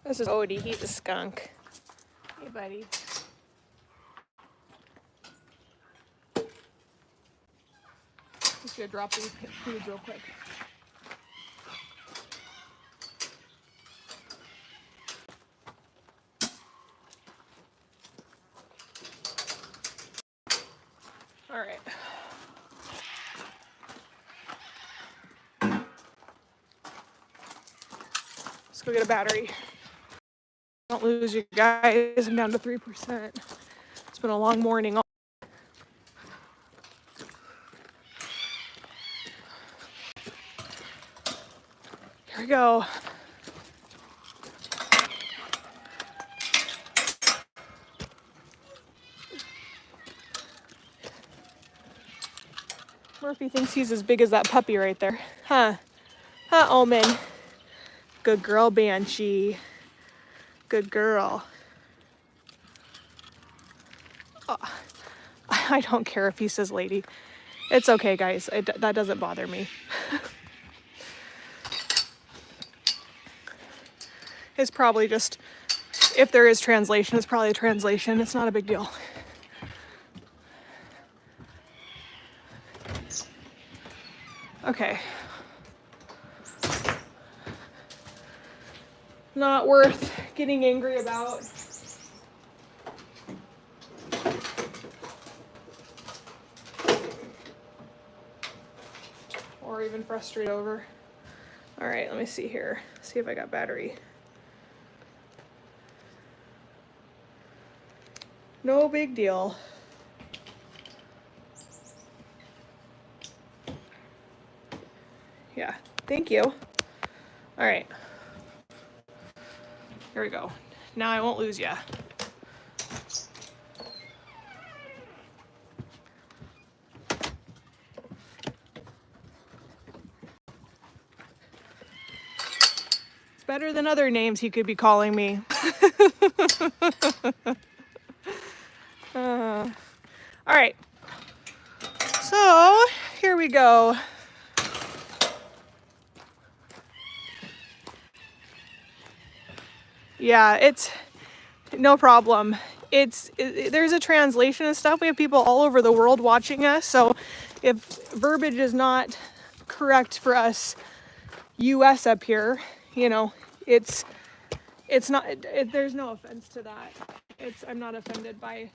This is Odie. He's a skunk. Hey, buddy. Just gonna drop these foods real quick. All right. Let's go get a battery. Don't lose you guys. I'm down to 3%. It's been a long morning. Here we go. Murphy thinks he's as big as that puppy right there. Huh? Huh, Omen? Good girl, Banshee. Good girl. Oh, I don't care if he says lady. It's okay, guys. That doesn't bother me. It's probably just, if there is translation, it's probably a translation. It's not a big deal. Okay. Not worth getting angry about. Or even frustrated over. All right, let me see here. See if I got battery. No big deal. Yeah, thank you. All right. Here we go. Now I won't lose ya. It's better than other names he could be calling me. All right. So here we go. Yeah, it's no problem. There's a translation and stuff. We have people all over the world watching us. So if verbiage is not correct for us US up here, you know, it's not, there's no offense to that. I'm not offended by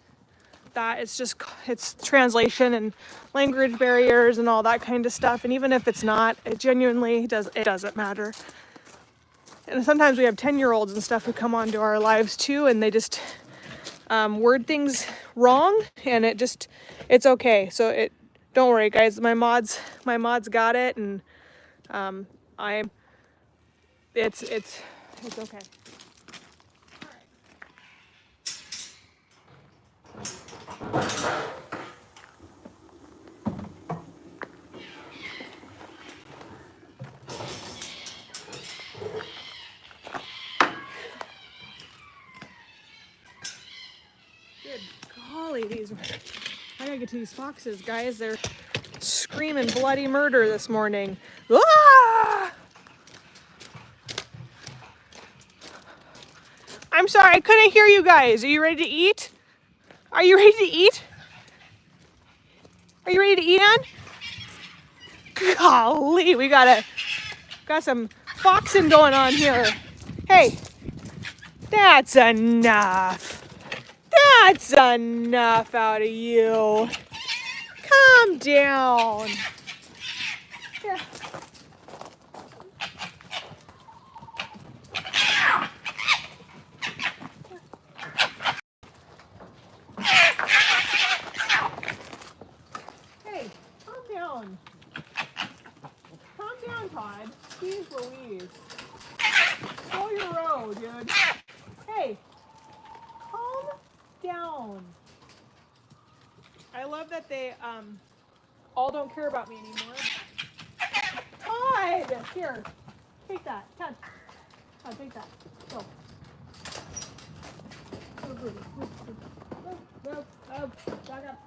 that. It's translation and language barriers and all that kind of stuff. And even if it's not, it genuinely doesn't matter. And sometimes we have 10-year-olds and stuff who come onto our lives too, and they just word things wrong, and it's okay. So don't worry, guys. My mods got it, and it's okay. Good golly, I gotta get to these foxes, guys. They're screaming bloody murder this morning. Ah! I'm sorry, I couldn't hear you guys. Are you ready to eat? Are you ready to eat? Are you ready to eat, Ann? Golly, we got some foxing going on here. Hey, that's enough. That's enough out of you. Calm down. Here. Hey, calm down. God. Jeez Louise. Slow your row, dude. Hey, calm down. I love that they all don't care about me anymore. Todd! Here, take that. Todd, take that. Go. Move. Back up.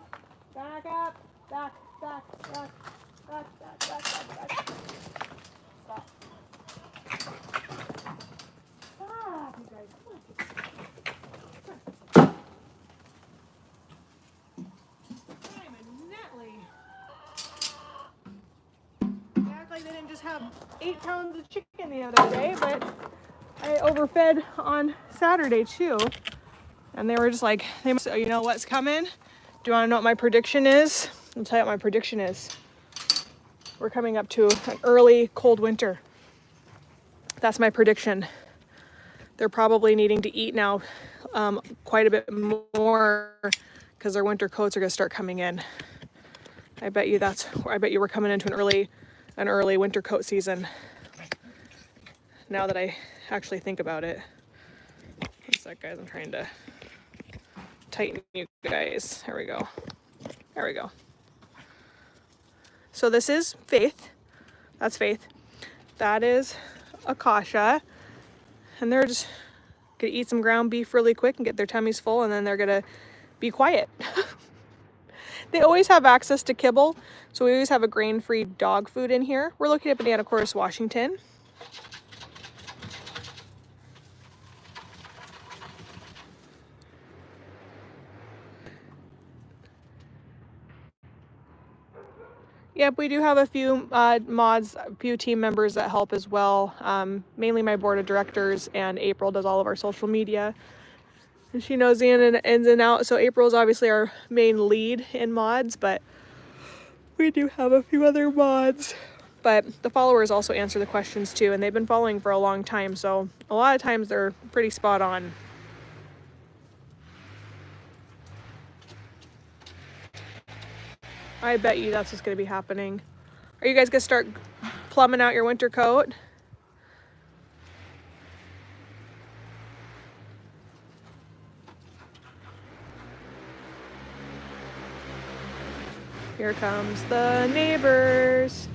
Back up. Back. Stop. Stop, you guys. I'm a Netley. They act like they didn't just have 8 pounds of chicken the other day, but I overfed on Saturday too. And they were just like, so you know what's coming? Do you want to know what my prediction is? I'll tell you what my prediction is. We're coming up to an early cold winter. That's my prediction. They're probably needing to eat now quite a bit more because their winter coats are going to start coming in. I bet you we're coming into an early winter coat season. Now that I actually think about it. One sec, guys. I'm trying to tighten you guys. There we go. So this is Faith. That's Faith. That is Akasha. And they're just gonna eat some ground beef really quick and get their tummies full, and then they're gonna be quiet. They always have access to kibble, so we always have a grain-free dog food in here. We're located at Banana Chorus, Washington. Yep, we do have a few mods, a few team members that help as well. Mainly my board of directors, and April does all of our social media. And she knows the ins and outs. So April is obviously our main lead in mods, but we do have a few other mods. But the followers also answer the questions too, and they've been following for a long time. So a lot of times they're pretty spot on. I bet you that's what's going to be happening. Are you guys going to start plumbing out your winter coat? Here comes the neighbors.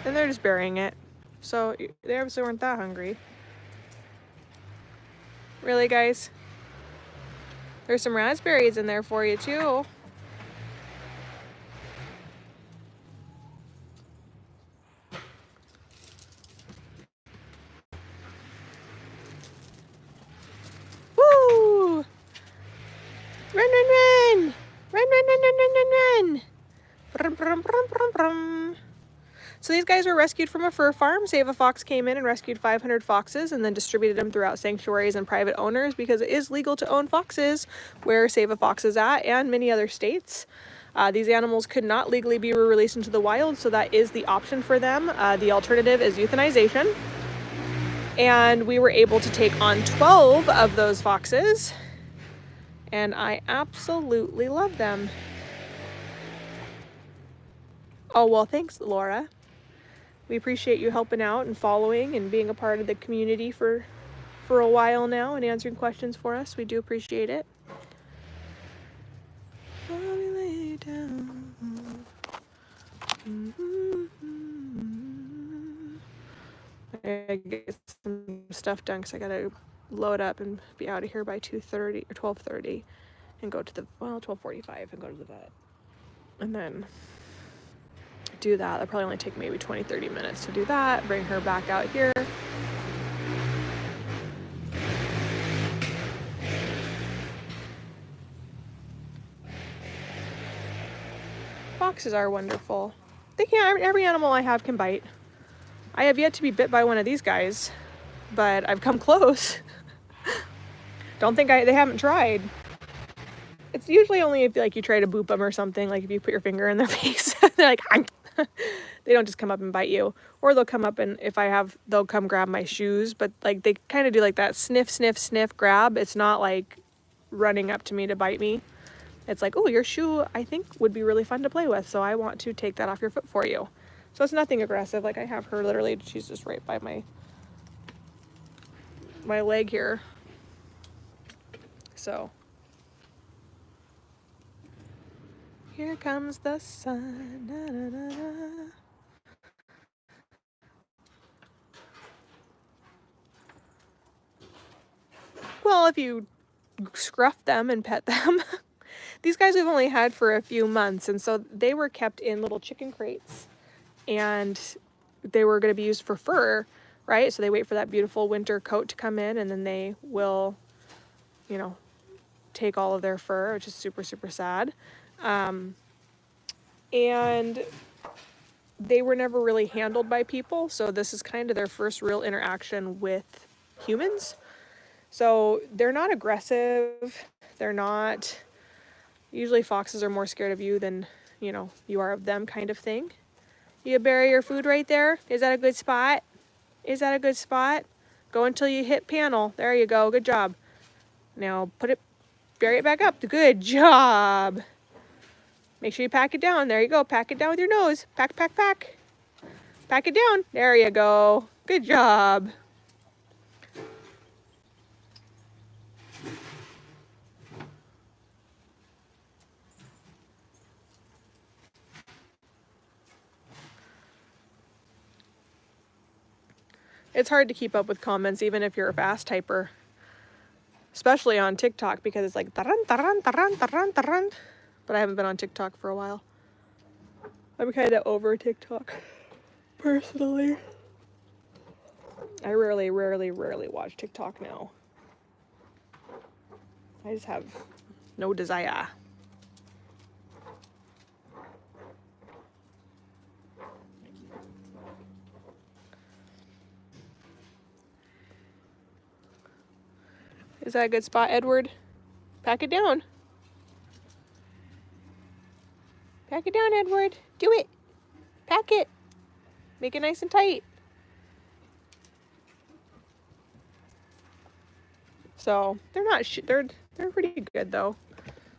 And they're just burying it. So they obviously weren't that hungry. Really, guys? There's some raspberries in there for you too. Woo! Run! Run! Brum, brum, brum, brum, brum. So these guys were rescued from a fur farm. Save a Fox came in and rescued 500 foxes and then distributed them throughout sanctuaries and private owners because it is legal to own foxes where Save a Fox is at and many other states. These animals could not legally be released into the wild, so that is the option for them. The alternative is euthanization. And we were able to take on 12 of those foxes, and I absolutely love them. Oh, well, thanks, Laura. We appreciate you helping out and following and being a part of the community for a while now and answering questions for us. We do appreciate it. I get some stuff done because I gotta load up and be out of here by 2:30 or 12:30 and go to the 12:45 and go to the vet, and then do that. That'll probably only take maybe 20-30 minutes to do that. Bring her back out here. Foxes are wonderful. They can. Every animal I have can bite. I have yet to be bit by one of these guys, but I've come close. Don't think they haven't tried. It's usually only if like you try to boop them or something, like if you put your finger in their face, they're like, they don't just come up and bite you. Or they'll come up and they'll come grab my shoes, but like they kind of do like that sniff, sniff, sniff, grab. It's not like running up to me to bite me. It's like, oh, your shoe I think would be really fun to play with, so I want to take that off your foot for you. So it's nothing aggressive. Like I have her literally, she's just right by my leg here. So here comes the sun. Da, da, da, da. Well, if you scruff them and pet them. These guys we've only had for a few months, and so they were kept in little chicken crates, and they were going to be used for fur, right? So they wait for that beautiful winter coat to come in, and then they will, you know, take all of their fur, which is super, super sad. And they were never really handled by people, so this is kind of their first real interaction with humans. So they're not aggressive. They're not... Usually foxes are more scared of you than, you know, you are of them, kind of thing. You bury your food right there. Is that a good spot? Is that a good spot? Go until you hit panel. There you go. Good job. Now bury it back up. Good job. Make sure you pack it down. There you go. Pack it down with your nose. Pack, pack, pack. Pack it down. There you go. Good job. It's hard to keep up with comments even if you're a fast typer, especially on TikTok, because it's like taran, taran, taran, taran, taran. But I haven't been on TikTok for a while. I'm kind of over TikTok, personally. I rarely watch TikTok now. I just have no desire. Is that a good spot, Edward? Pack it down. Pack it down, Edward. Do it. Pack it. Make it nice and tight. So they're not. They're pretty good though.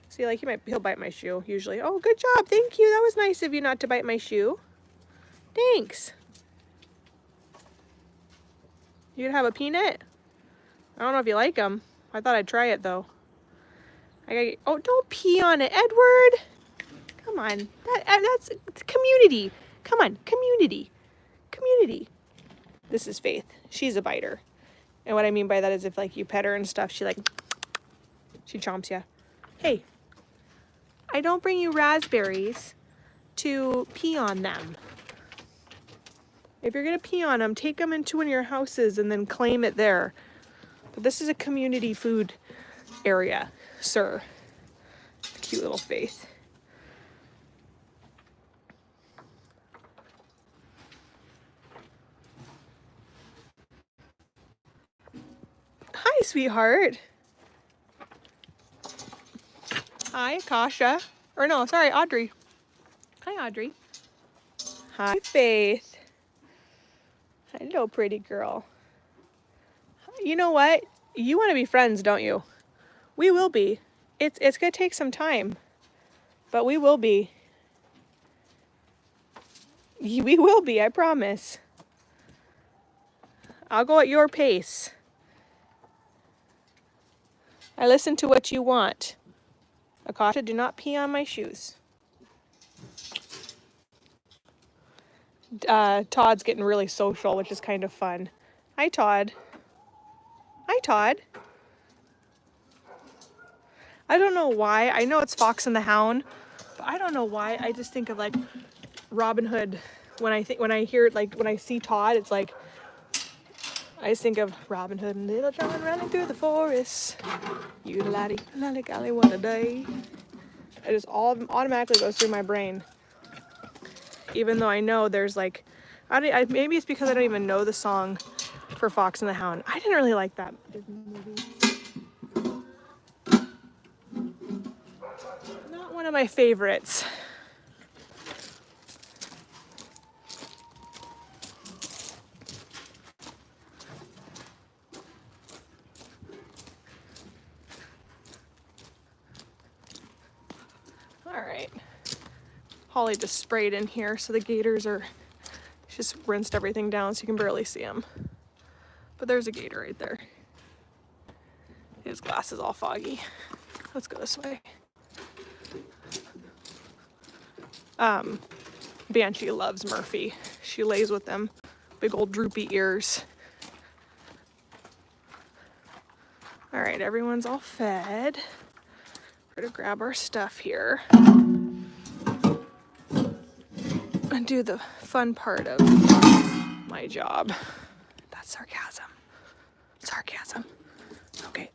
See, like he'll bite my shoe usually. Oh, good job. Thank you. That was nice of you not to bite my shoe. Thanks. You gonna have a peanut? I don't know if you like them. I thought I'd try it though. Oh, don't pee on it, Edward. Come on. That's community. Come on, community. Community. This is Faith. She's a biter. And what I mean by that is if like you pet her and stuff, she chomps you. Hey, I don't bring you raspberries to pee on them. If you're gonna pee on them, take them into one of your houses and then claim it there. But this is a community food area, sir. Cute little Faith. Hi, sweetheart. Hi, Akasha. Or no, sorry, Audrey. Hi, Audrey. Hi, Faith. Hello, pretty girl. You know what? You want to be friends, don't you? We will be. It's going to take some time, but we will be. We will be, I promise. I'll go at your pace. I listen to what you want. Akasha, do not pee on my shoes. Todd's getting really social, which is kind of fun. Hi, Todd. Hi, Todd. I don't know why. I know it's Fox and the Hound, but I don't know why. I just think of like Robin Hood when I see Todd. It's like I just think of Robin Hood and Little John running through the forest. You laddie, laddie, golly, what a day! It just all automatically goes through my brain, even though I know there's like, maybe it's because I don't even know the song for Fox and the Hound. I didn't really like that Disney movie. Not one of my favorites. All right. Holly just sprayed in here, so the gators are, she just rinsed everything down so you can barely see them. But there's a gator right there. His glass is all foggy. Let's go this way. Banshee loves Murphy. She lays with them. Big old droopy ears. All right, everyone's all fed. We're gonna grab our stuff here and do the fun part of my job. That's sarcasm. Sarcasm. Okay.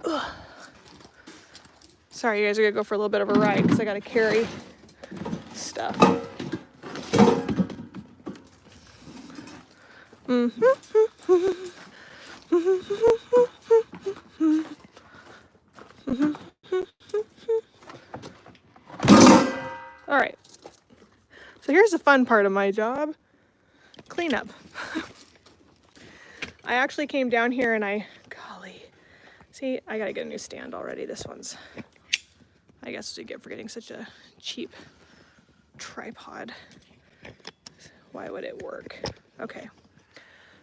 Ugh. Sorry, you guys are gonna go for a little bit of a ride because I gotta carry stuff. All right. So here's the fun part of my job. Cleanup. I actually came down here and golly. See, I gotta get a new stand already. This one's, I guess we get for getting such a cheap tripod. Why would it work? Okay.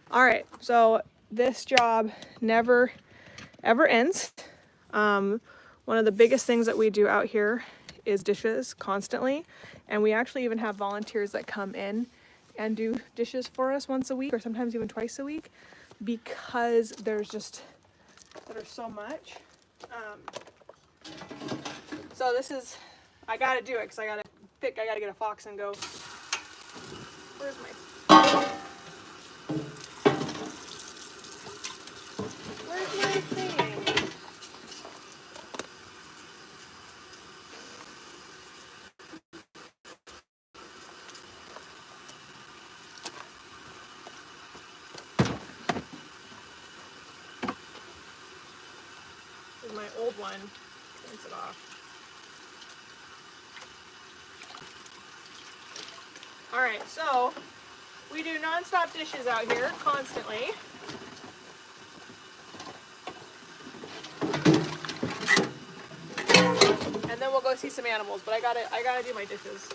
All right, so this job never, ever ends. One of the biggest things that we do out here is dishes constantly. And we actually even have volunteers that come in and do dishes for us once a week or sometimes even twice a week because there's so much. So this is, I gotta do it because I gotta get a fox and go, where's my thing? This is my old one. Rinse it off. All right, so we do nonstop dishes out here constantly. And then we'll go see some animals, but I gotta do my dishes.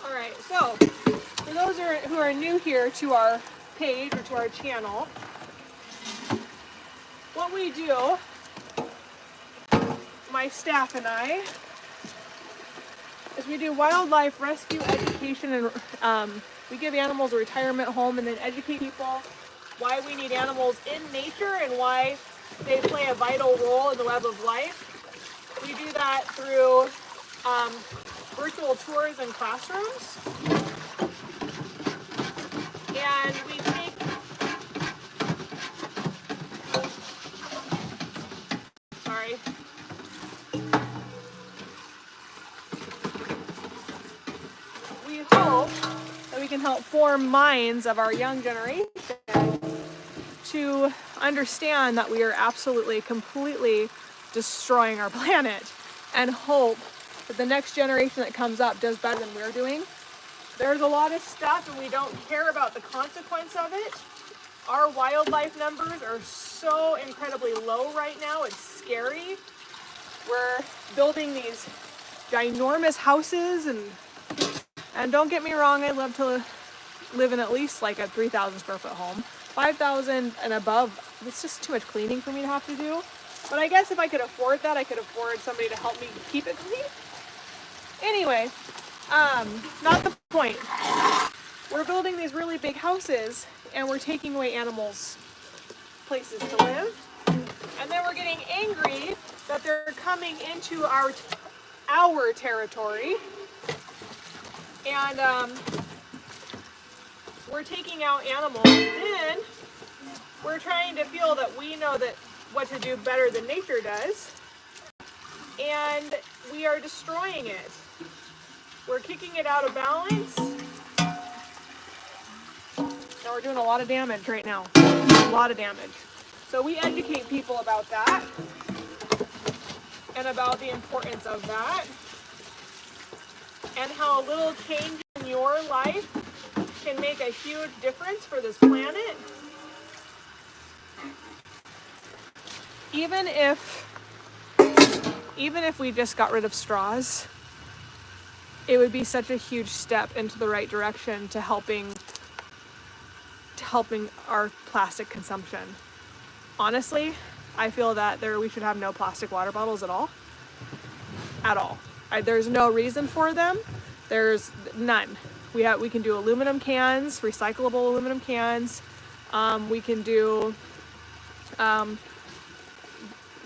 All right, so for those who are new here to our page or to our channel, what we do, my staff and I, is we do wildlife rescue education, and we give animals a retirement home and then educate people why we need animals in nature and why they play a vital role in the web of life. We do that through virtual tours and classrooms. And we take we hope that we can help form minds of our young generation to understand that we are absolutely, completely destroying our planet, and hope that the next generation that comes up does better than we're doing. There's a lot of stuff and we don't care about the consequence of it. Our wildlife numbers are so incredibly low right now, it's scary. We're building these ginormous houses, and don't get me wrong, I'd love to live in at least like a 3,000 square foot home. 5,000 and above, it's just too much cleaning for me to have to do. But I guess if I could afford that, I could afford somebody to help me keep it clean. Anyway, not the point. We're building these really big houses and we're taking away animals' places to live. And then we're getting angry that they're coming into our territory. And we're taking out animals. Then we're trying to feel that we know that what to do better than nature does. And we are destroying it. We're kicking it out of balance. And we're doing a lot of damage right now. A lot of damage. So we educate people about that. and about the importance of that, and how a little change in your life can make a huge difference for this planet. Even if we just got rid of straws, it would be such a huge step into the right direction to helping our plastic consumption. Honestly, I feel that we should have no plastic water bottles at all. At all. There's no reason for them. There's none. We can do aluminum cans, recyclable aluminum cans. We can do.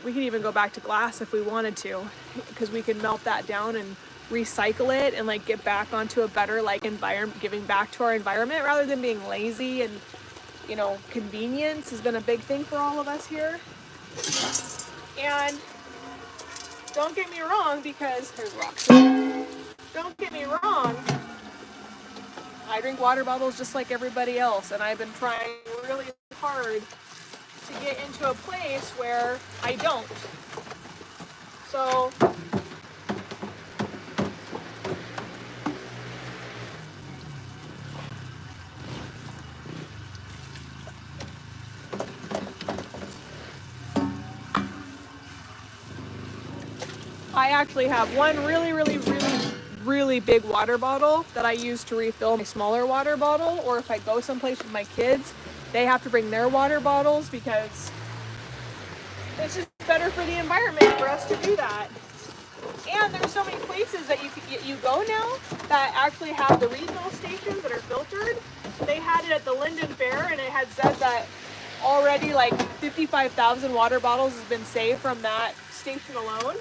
We can even go back to glass if we wanted to, because we can melt that down and recycle it and like get back onto a better like environment, giving back to our environment rather than being lazy. And you know, convenience has been a big thing for all of us here. And don't get me wrong, because there's rocks. Don't get me wrong, I drink water bottles just like everybody else, and I've been trying really hard to get into a place where I don't. So I actually have one really big water bottle that I use to refill my smaller water bottle, or if I go someplace with my kids, they have to bring their water bottles because it's just better for the environment for us to do that. And there's so many places that you go now that actually have the refill stations that are filtered. They had it at the Linden Fair, and it had said that already like 55,000 water bottles has been saved from that station alone.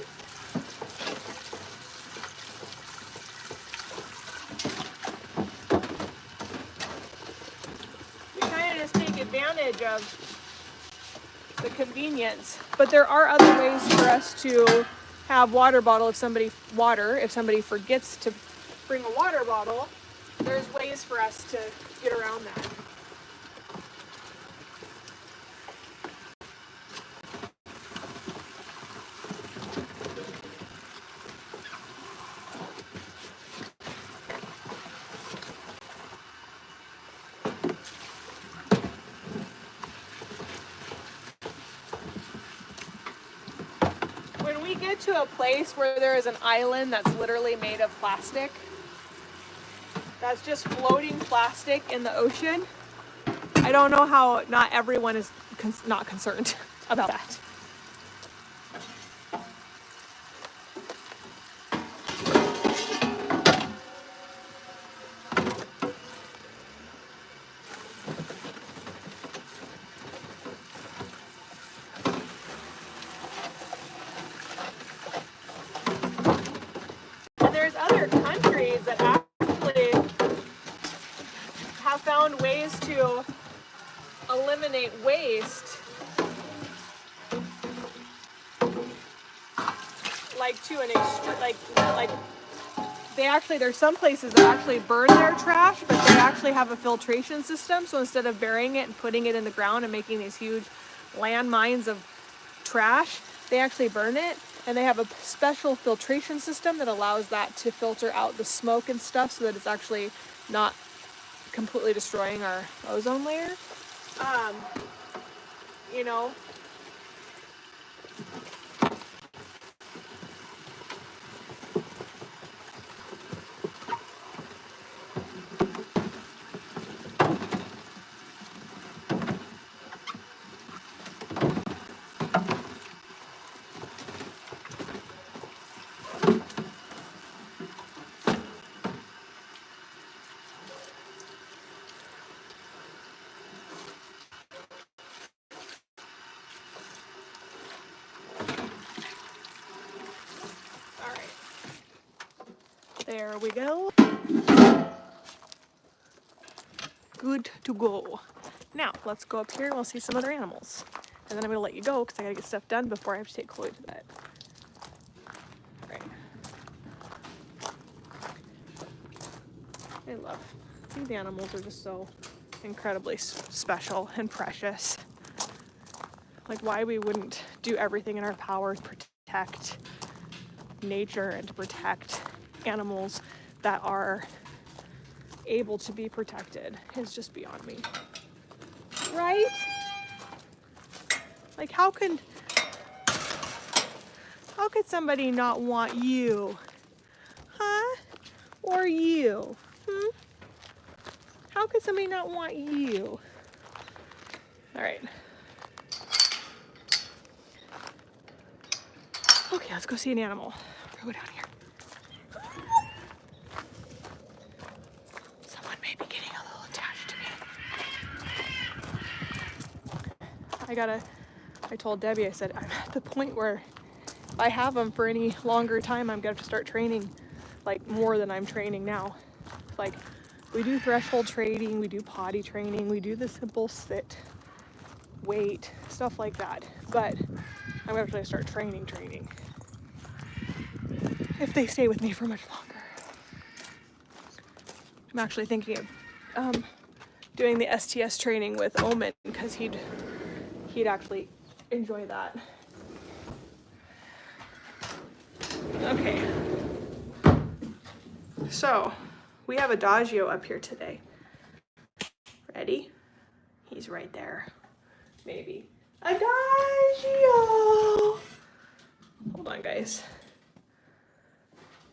We kind of just take advantage of the convenience, but there are other ways for us to have water bottle if somebody forgets to bring a water bottle. There's ways for us to get around that. When we get to a place where there is an island that's literally made of plastic, that's just floating plastic in the ocean, I don't know how not everyone is not concerned about that. There's other countries that actually have found ways to eliminate waste, like to an extreme, like there's some places that actually burn their trash, but they actually have a filtration system. So instead of burying it and putting it in the ground and making these huge landmines of trash, they actually burn it. And they have a special filtration system that allows that to filter out the smoke and stuff so that it's actually not completely destroying our ozone layer. You know, there we go. Good to go. Now, let's go up here and we'll see some other animals. And then I'm going to let you go because I got to get stuff done before I have to take Chloe to bed. All right. These animals are just so incredibly special and precious. Like, why we wouldn't do everything in our power to protect nature and to protect animals that are able to be protected is just beyond me. Right? Like how could somebody not want you? Huh? Or you? How could somebody not want you? All right. Okay, let's go see an animal. We'll go down here. Someone may be getting a little attached to me. I told Debbie, I said, I'm at the point where if I have them for any longer time, I'm gonna have to start training like more than I'm training now. Like we do threshold training, we do potty training, we do the simple sit, wait, stuff like that. But I'm gonna have to start training if they stay with me for much longer. I'm actually thinking of doing the STS training with Omen because he'd actually enjoy that. Okay. So we have Adagio up here today. Ready? He's right there. Maybe. Adagio! Hold on, guys.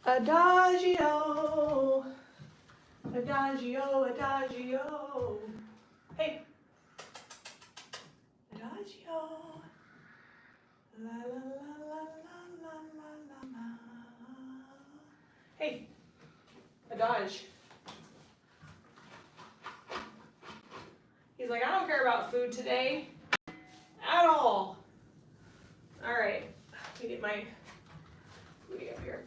Adagio. Adagio, adagio. Hey. Adagio. La la la la la la la la. Hey. Adage. He's like, I don't care about food today at all. All right. Let me get my booty up here.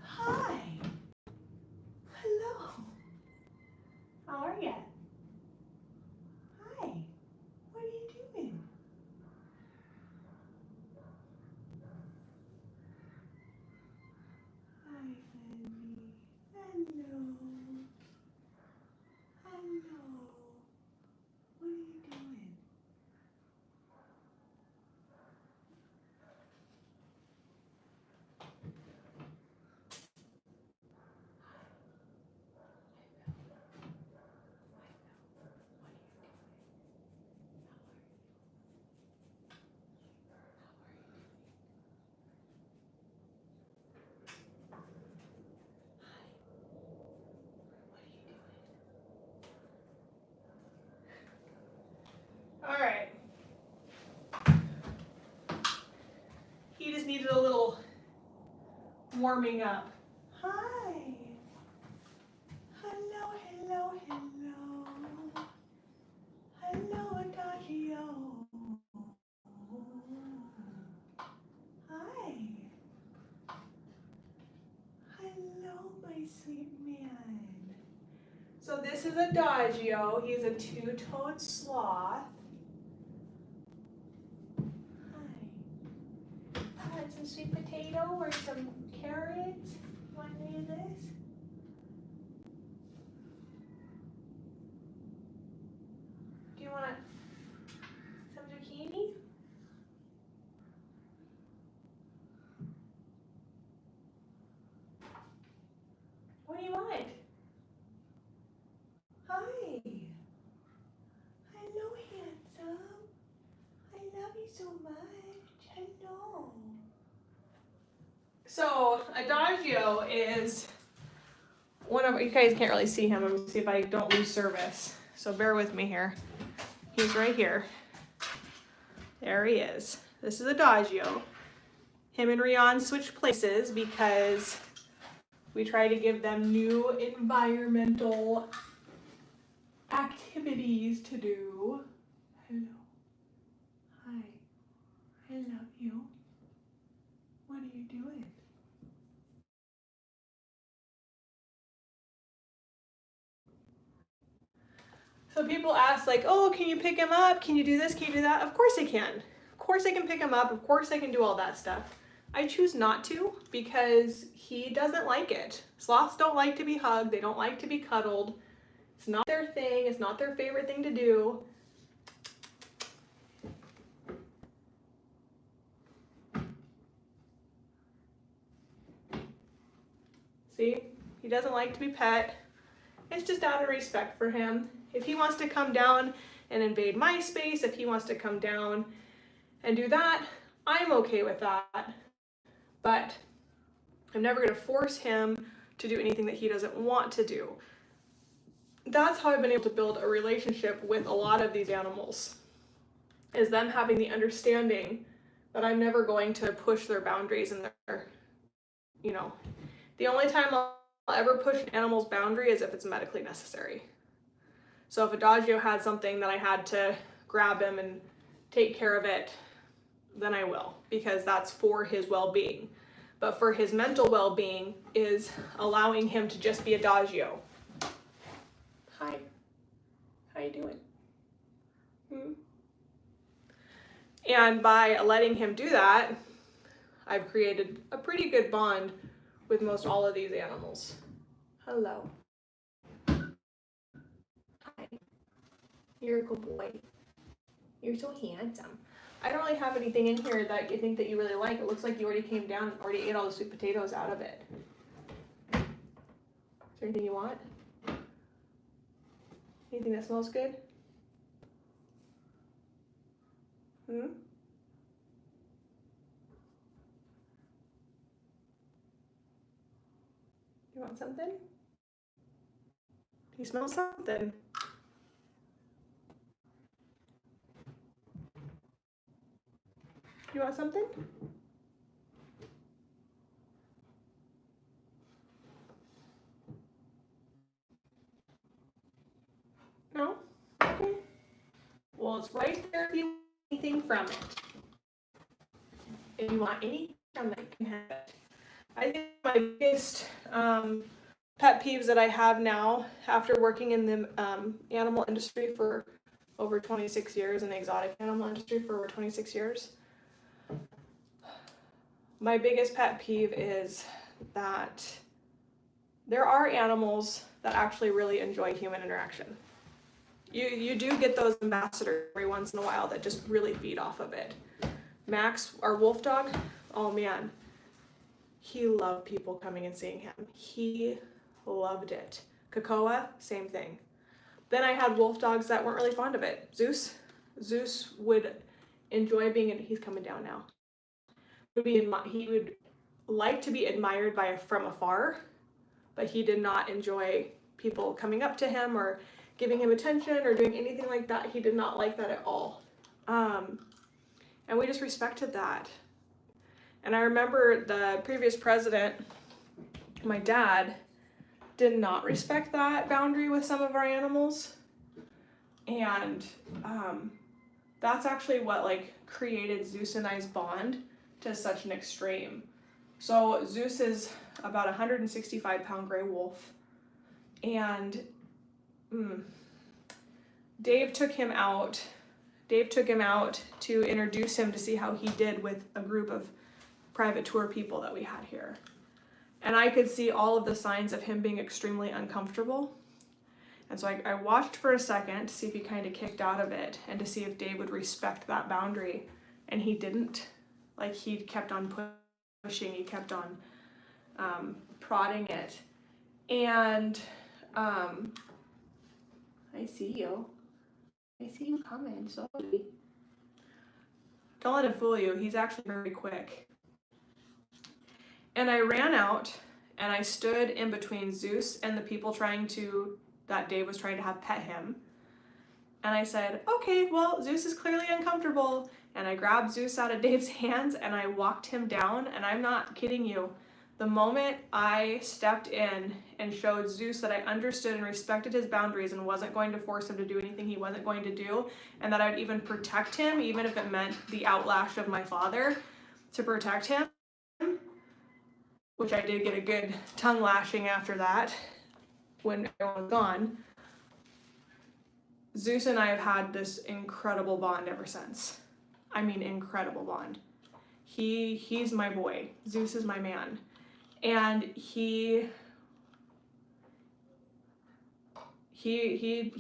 Hi. Hello. How are you? Hi. What are you doing? Hi, honey. Hello. Hello. What are you doing? All right. He just needed a little warming up. Hi. Hello, hello, hello. Hello, Adagio. Hi. Hello, my sweet man. So this is Adagio. He's a two-toed sloth. Hi. Want some sweet potato or some carrots? Want any of this? Do you want some zucchini? What do you want? Hi. Hello, handsome. I love you so much. Hello. So Adagio is one of, you guys can't really see him. I'm gonna see if I don't lose service. So bear with me here. He's right here. There he is. This is Adagio. Him and Rian switched places because we try to give them new environmental activities to do. Hello. Hi. I love you. What are you doing? So people ask like, oh, can you pick him up? Can you do this? Can you do that? Of course I can. Of course I can pick him up. Of course I can do all that stuff. I choose not to because he doesn't like it. Sloths don't like to be hugged. They don't like to be cuddled. It's not their thing. It's not their favorite thing to do. He doesn't like to be pet. It's just out of respect for him. If he wants to come down and invade my space, if he wants to come down and do that, I'm okay with that. But I'm never going to force him to do anything that he doesn't want to do. That's how I've been able to build a relationship with a lot of these animals, is them having the understanding that I'm never going to push their boundaries and their, the only time I'll ever push an animal's boundary is if it's medically necessary. So if Adagio had something that I had to grab him and take care of it, then I will, because that's for his well-being. But for his mental well-being is allowing him to just be Adagio. Hi, how you doing? And by letting him do that, I've created a pretty good bond with most all of these animals. Hello. Hi. You're a good boy. You're so handsome. I don't really have anything in here that you think that you really like. It looks like you already came down and already ate all the sweet potatoes out of it. Is there anything you want? Anything that smells good? You want something? You smell something. You want something? No? Okay. Well, it's right there if you want anything from it. If you want anything from it, you can have it. I think my biggest pet peeves that I have now, after working in the animal industry for over 26 years, in the exotic animal industry for over 26 years, my biggest pet peeve is that there are animals that actually really enjoy human interaction. You do get those ambassadors every once in a while that just really feed off of it. Max, our wolf dog, oh man, he loved people coming and seeing him. He loved it. Kakoa, same thing. Then I had wolf dogs that weren't really fond of it. Zeus would enjoy being in, he's coming down now. He would like to be admired from afar, but he did not enjoy people coming up to him or giving him attention or doing anything like that. He did not like that at all. And we just respected that. And I remember the previous president, my dad, did not respect that boundary with some of our animals. And that's actually what created Zeus and I's bond to such an extreme. So Zeus is about 165-pound gray wolf. And Dave took him out to introduce him to see how he did with a group of private tour people that we had here. And I could see all of the signs of him being extremely uncomfortable. And so I watched for a second to see if he kind of kicked out of it and to see if Dave would respect that boundary. And he didn't. He kept on pushing, he kept on prodding it. And I see you. I see you coming, so don't let him fool you. He's actually very quick. And I ran out and I stood in between Zeus and the people that Dave was trying to have pet him. And I said, okay, well, Zeus is clearly uncomfortable. And I grabbed Zeus out of Dave's hands and I walked him down. And I'm not kidding you. The moment I stepped in and showed Zeus that I understood and respected his boundaries and wasn't going to force him to do anything he wasn't going to do, and that I'd even protect him, even if it meant the outlash of my father to protect him, which I did get a good tongue lashing after that when everyone was gone, Zeus and I have had this incredible bond ever since. I mean, incredible bond. He's my boy. Zeus is my man. And he's an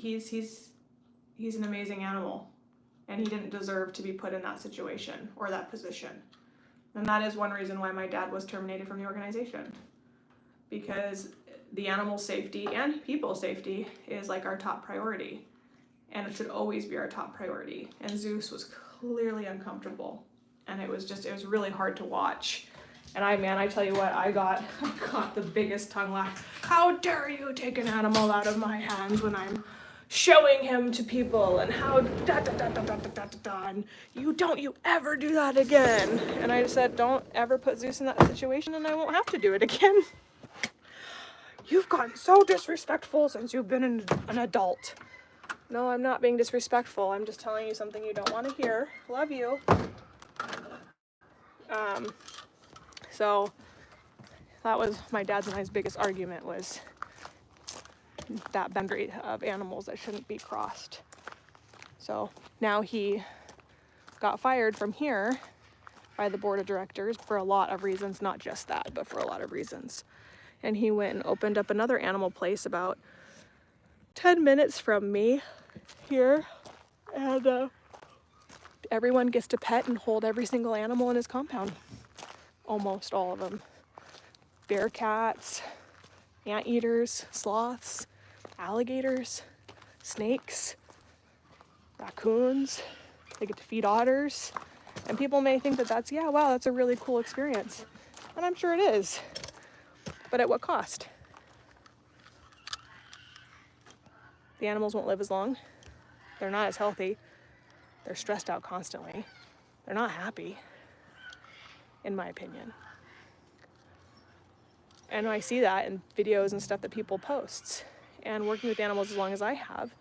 amazing animal, and he didn't deserve to be put in that situation or that position. And that is one reason why my dad was terminated from the organization, because the animal safety and people safety is like our top priority. And it should always be our top priority. And Zeus was clearly uncomfortable. And it was really hard to watch. And I tell you what, I got the biggest tongue lash. How dare you take an animal out of my hands when I'm showing him to people, and how and you ever do that again. And I just said, don't ever put Zeus in that situation and I won't have to do it again. You've gotten so disrespectful since you've been an adult. No, I'm not being disrespectful. I'm just telling you something you don't want to hear. Love you. So that was my dad's and I's biggest argument, was that boundary of animals that shouldn't be crossed. So now he got fired from here by the board of directors for a lot of reasons, not just that, but for a lot of reasons. And he went and opened up another animal place about 10 minutes from me here, and everyone gets to pet and hold every single animal in his compound. Almost all of them. Bear cats, anteaters, sloths, alligators, snakes, raccoons. They get to feed otters. And people may think that that's a really cool experience. And I'm sure it is. But at what cost? The animals won't live as long. They're not as healthy. They're stressed out constantly. They're not happy, in my opinion. And I see that in videos and stuff that people post. And working with animals as long as I have,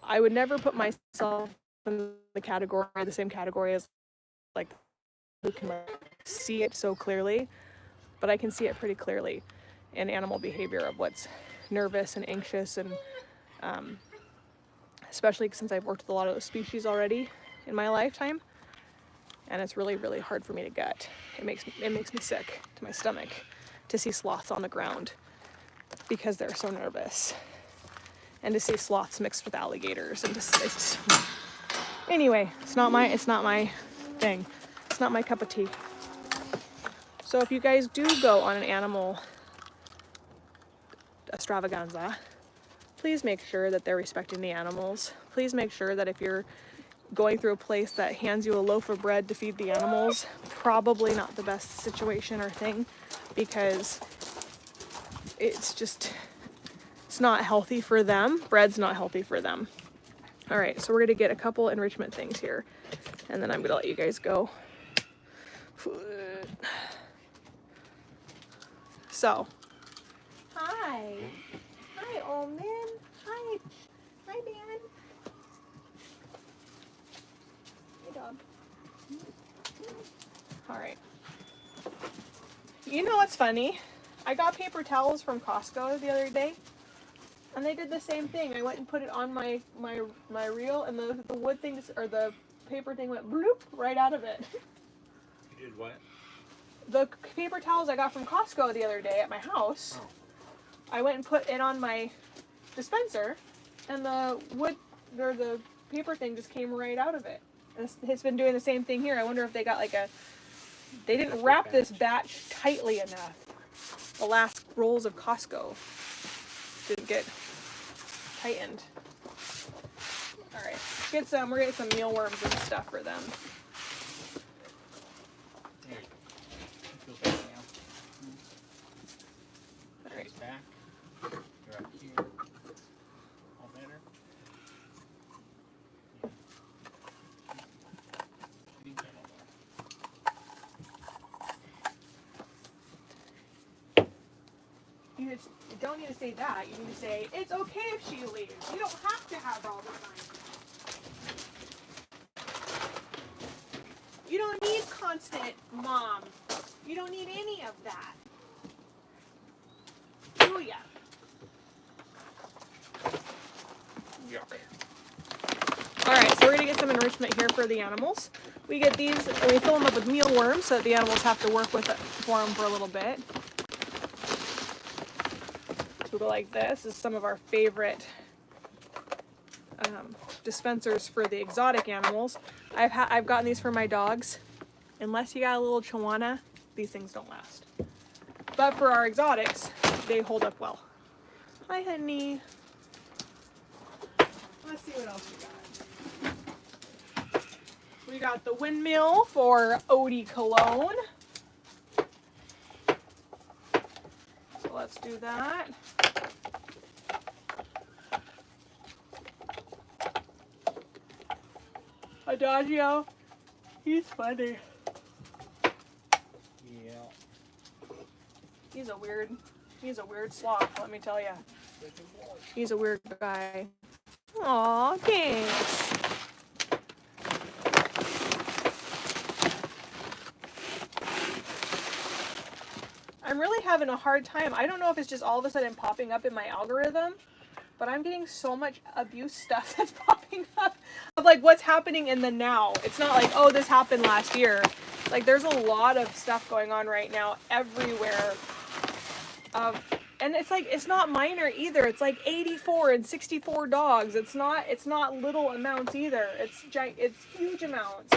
I would never put myself in the same category as like who can see it so clearly, but I can see it pretty clearly in animal behavior of what's nervous and anxious, and especially since I've worked with a lot of those species already in my lifetime, and it's really, really hard for me to gut. It makes me sick to my stomach to see sloths on the ground because they're so nervous, and to see sloths mixed with alligators, and anyway, it's not my thing. It's not my cup of tea. So if you guys do go on an animal extravaganza, please make sure that they're respecting the animals. Please make sure that if you're going through a place that hands you a loaf of bread to feed the animals, probably not the best situation or thing, because it's not healthy for them. Bread's not healthy for them. All right, so we're gonna get a couple enrichment things here, and then I'm gonna let you guys go. So, hi, old man. Hi, man. Hey, dog. All right. You know what's funny? I got paper towels from Costco the other day, and they did the same thing. I went and put it on my reel, and the wood thing, or the paper thing, went bloop right out of it. You did what? The paper towels I got from Costco the other day at my house, I went and put it on my dispenser, and the wood, or the paper thing, just came right out of it. And it's been doing the same thing here. I wonder if they got they didn't wrap this batch tightly enough. The last rolls of Costco didn't get tightened. All right, we're getting some mealworms and stuff for them. There you go. Feel better now. All right. Back. You're up here. All better? You don't need to say that. You need to say, it's okay if she leaves. You don't have to have her all the time. You don't need constant mom. You don't need any of that. Do ya? Yuck. Alright, so we're going to get some enrichment here for the animals. We get these and we fill them up with mealworms so that the animals have to work with it for them for a little bit. So we'll go like this. This is some of our favorite dispensers for the exotic animals. I've gotten these for my dogs. Unless you got a little Chihuahua, these things don't last. But for our exotics, they hold up well. Hi, honey. Let's see what else we got. We got the windmill for Odie Cologne. So let's do that. Adagio, he's funny. Yeah. He's a weird sloth, let me tell you. He's a weird guy. Aw, thanks. I'm really having a hard time. I don't know if it's just all of a sudden popping up in my algorithm, but I'm getting so much abuse stuff that's popping up of like what's happening in the now. It's not like, oh, this happened last year. Like there's a lot of stuff going on right now everywhere. And it's like, it's not minor either. It's like 84 and 64 dogs. It's not little amounts either. It's huge amounts.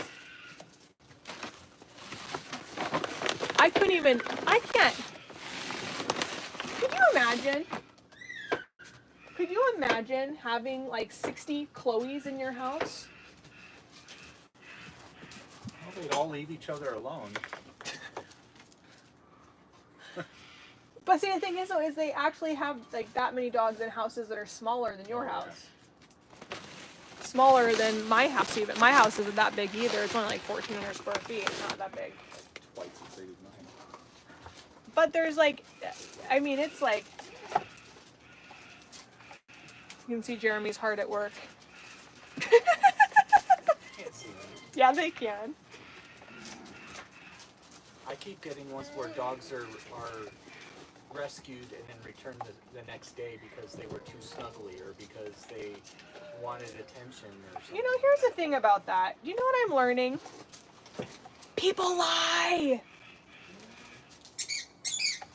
I can't. Could you imagine having like 60 Chloes in your house? Well, they'd all leave each other alone. But see, the thing is though, is they actually have like that many dogs in houses that are smaller than your house. Smaller than my house even. My house isn't that big either. It's only like 1,400 square feet. It's not that big. Twice as big as mine. But there's like, I mean, it's like, you can see Jeremy's hard at work. Can't see me. Yeah, they can. I keep getting ones where dogs are rescued and then returned the next day because they were too snuggly or because they wanted attention or something. You know, here's the thing about that. You know what I'm learning? People lie.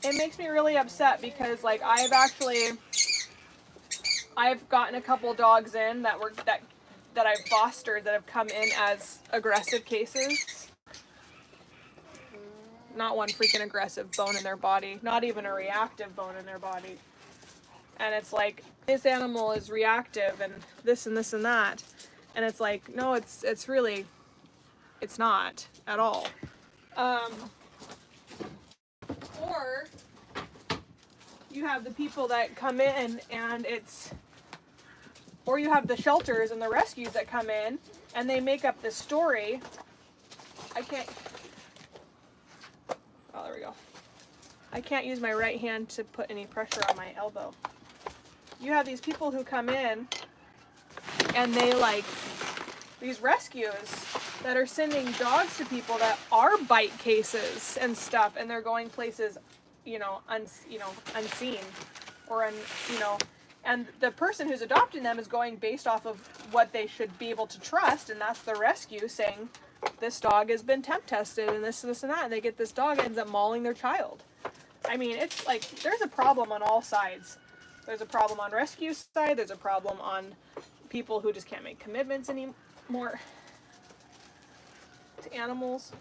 It makes me really upset because like I've gotten a couple dogs in that I've fostered that have come in as aggressive cases. Not one freaking aggressive bone in their body, not even a reactive bone in their body. And it's like, this animal is reactive and this and this and that. And it's like, no, it's not at all. Or you have the people that come in and or you have the shelters and the rescues that come in and they make up this story. Oh, there we go. I can't use my right hand to put any pressure on my elbow. You have these people who come in and they like these rescues that are sending dogs to people that are bite cases and stuff, and they're going places, unseen or and the person who's adopting them is going based off of what they should be able to trust, and that's the rescue saying, this dog has been temp tested and this and that, and they get this dog ends up mauling their child. I mean, it's like, there's a problem on all sides. There's a problem on rescue side, there's a problem on people who just can't make commitments anymore to animals.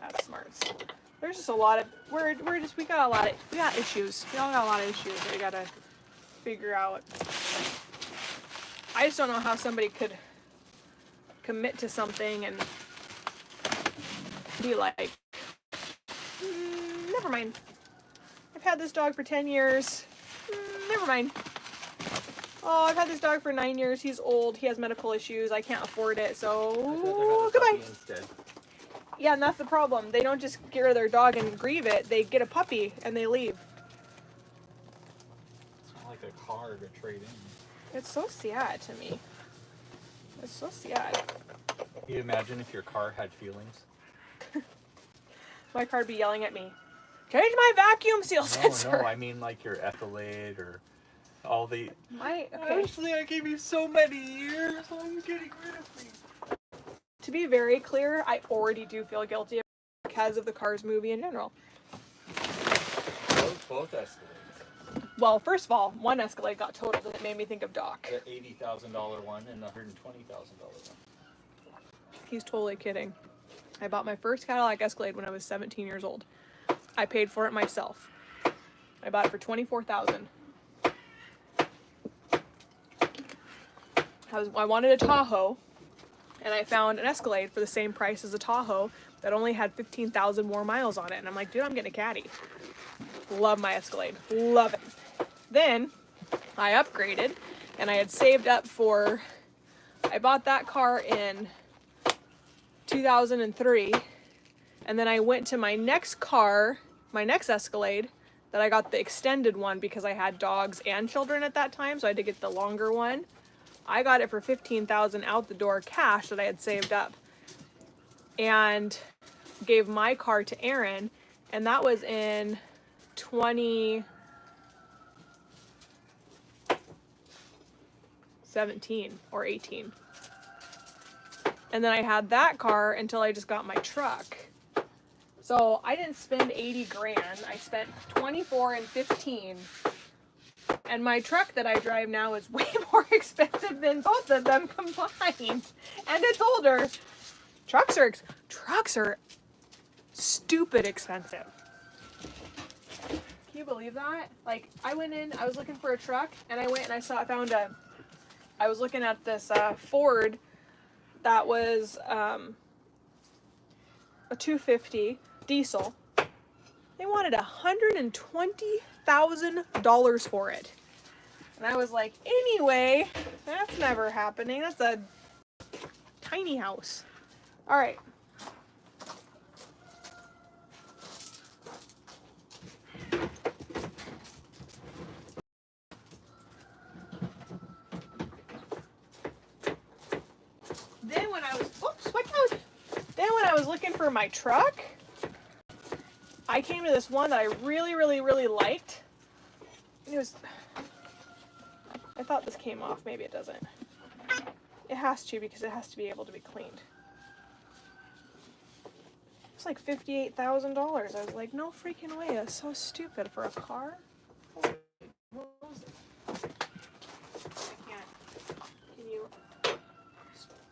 That's smart. There's just a lot of, we got issues. We all got a lot of issues that we gotta figure out. I just don't know how somebody could commit to something and be like, never mind. I've had this dog for 10 years. Never mind. Oh, I've had this dog for 9 years. He's old. He has medical issues. I can't afford it. So, goodbye. Yeah, and that's the problem. They don't just get rid of their dog and grieve it. They get a puppy and they leave. It's not like a car to trade in. It's so sad to me. It's so sad. Can you imagine if your car had feelings? My car would be yelling at me. Change my vacuum seal sensor. No, I mean like your Ethelade or all the... Okay. Actually, I gave you so many years. Why are you getting rid of me? To be very clear, I already do feel guilty because of the Cars movie in general. Both Escalades. Well, first of all, one Escalade got totaled and it made me think of Doc. The $80,000 one and the $120,000 one. He's totally kidding. I bought my first Cadillac Escalade when I was 17 years old. I paid for it myself. I bought it for $24,000. I wanted a Tahoe, and I found an Escalade for the same price as a Tahoe that only had 15,000 more miles on it. And I'm like, dude, I'm getting a Caddy. Love my Escalade. Love it. Then I upgraded, and I had saved up for, I bought that car in 2003, and then I went to my next car, my next Escalade, that I got the extended one because I had dogs and children at that time, so I had to get the longer one. I got it for $15,000 out the door cash that I had saved up, and gave my car to Aaron, and that was in 2017 or 18. And then I had that car until I just got my truck. So I didn't spend 80 grand. I spent 24 and 15. And my truck that I drive now is way more expensive than both of them combined. And it's older. Trucks are stupid expensive. Can you believe that? Like, I went in, I was looking for a truck, and I went and I was looking at this Ford that was a 250 diesel. They wanted $120,000 for it. And I was like, anyway, that's never happening. That's a tiny house. All right. Then when I was looking for my truck, I came to this one that I really, really, really liked. I thought this came off. Maybe it doesn't. It has to, because it has to be able to be cleaned. It's like $58,000. I was like, no freaking way. That's so stupid for a car. Holy Moses. I can't. Can you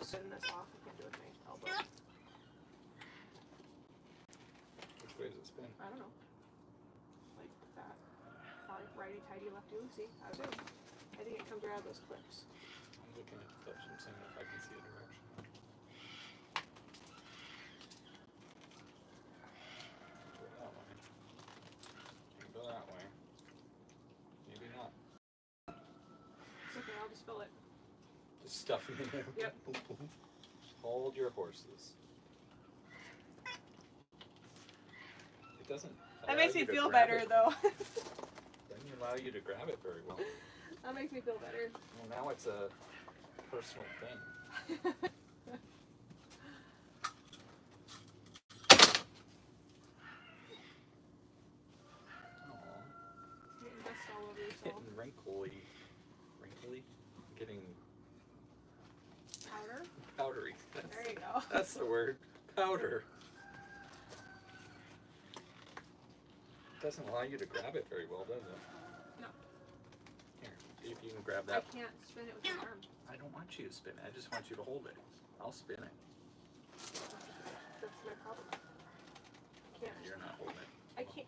spin this off? I can do it with my elbow. Which way does it spin? I don't know. Like that. Probably righty tighty, lefty loosey. I do. I think it comes right out of those clips. I'm looking at the clips. I'm seeing if I can see a direction. Go that way. Go that way. Maybe not. It's okay, I'll just fill it. Just stuff them in there. Yep. Hold your horses. It doesn't. That makes me feel better, though. Doesn't allow you to grab it very well. That makes me feel better. Well, now it's a personal thing. Getting dust all over yourself. Getting wrinkly. Getting Powder? powdery. There you go. That's the word. Powder. Doesn't allow you to grab it very well, does it? No. Here, see if you can grab I that. can't spin it with my arm. I don't want you to spin it. I just want you to hold it. I'll spin it. That's my problem. I can't. You're not holding it. I can't.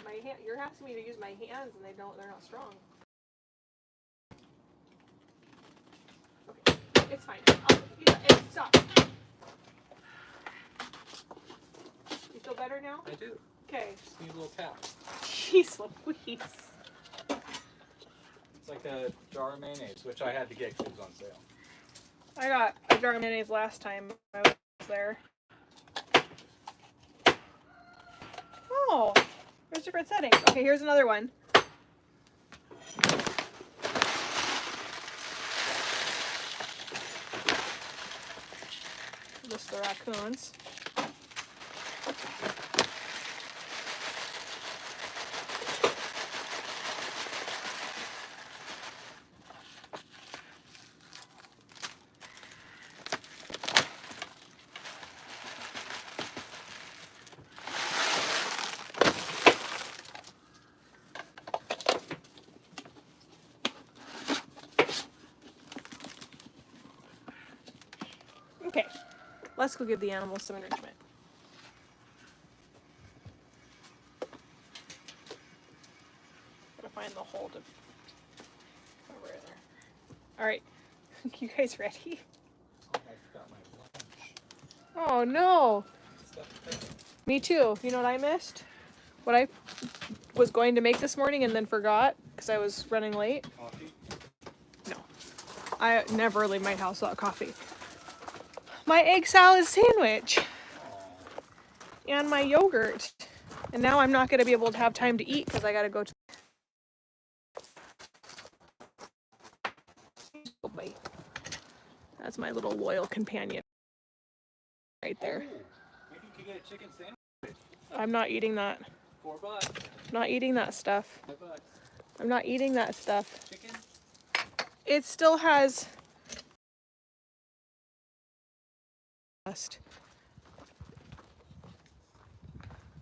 My hand. You're asking me to use my hands, and they're not strong. Okay, it's fine. Stop. You feel better now? I do. Okay. Just need a little tap. Jeez Louise. It's like a jar of mayonnaise, which I had to get because it was on sale. I got a jar of mayonnaise last time I was there. Oh, there's different settings. Okay, here's another one. Just the raccoons. Okay, let's go give the animals some enrichment. in the hole to over there. All right, you guys ready? I forgot my lunch. Oh no, Stuff. me too. You know what I missed? What I was going to make this morning and then forgot because I was running late. Coffee? No, I never leave my house without coffee. My egg salad sandwich and my yogurt. And now I'm not going to be able to have time to eat because I got to go to... That's my little loyal companion right there. Oh, maybe you could get a chicken sandwich. I'm not eating that. $4. Not eating that stuff. $5. I'm not eating that stuff. Chicken? It still has...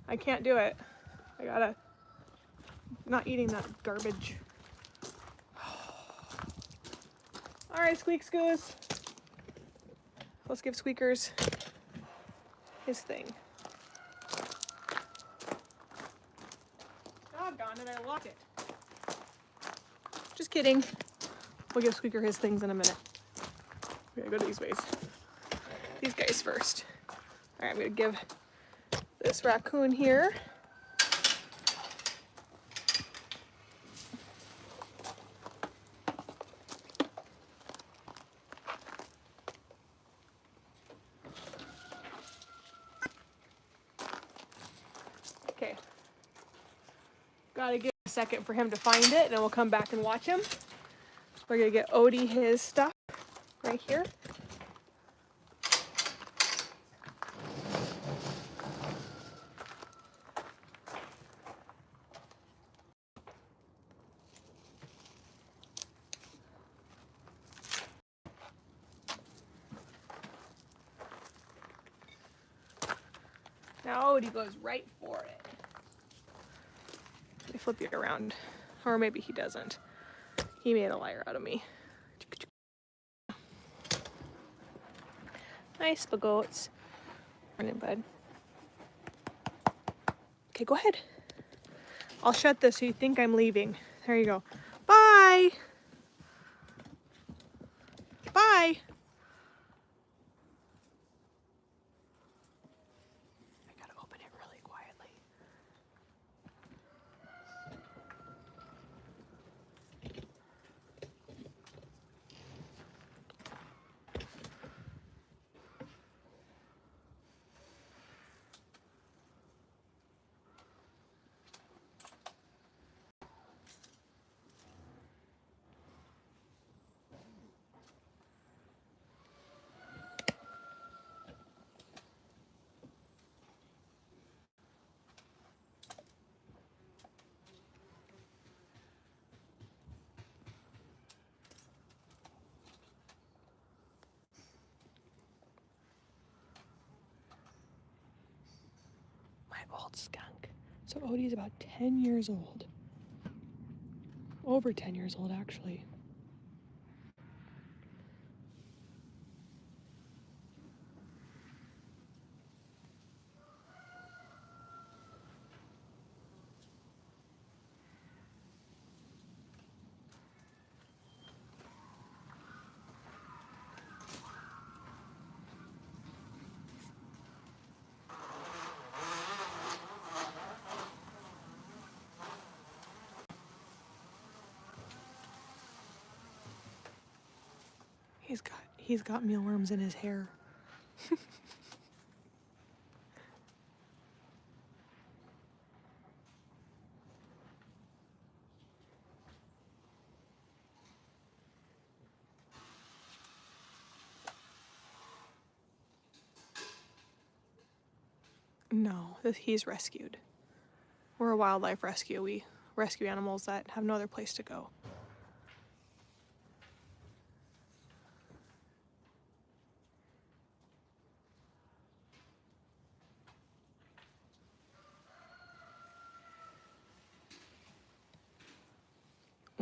I can't do it. I gotta... Not eating that garbage. Alright, Squeak Scoos. Let's give Squeakers his thing. Doggone it, I locked it. Just kidding. We'll give Squeaker his things in a minute. We gotta go these ways. These guys first. Alright, I'm gonna give this raccoon here. Okay. Gotta give a second for him to find it, and then we'll come back and watch him. We're gonna get Odie his stuff right here. Now Odie goes right for it. Let me flip you around. Or maybe he doesn't. He made a liar out of me. Hi, Spagoats. Morning, bud. Okay, go ahead. I'll shut this so you think I'm leaving. There you go. Bye! Bye! I gotta open it really quietly. Old skunk. So Odie's about 10 years old. Over 10 years old, actually. He's got mealworms in his hair. No, he's rescued. We're a wildlife rescue. We rescue animals that have no other place to go.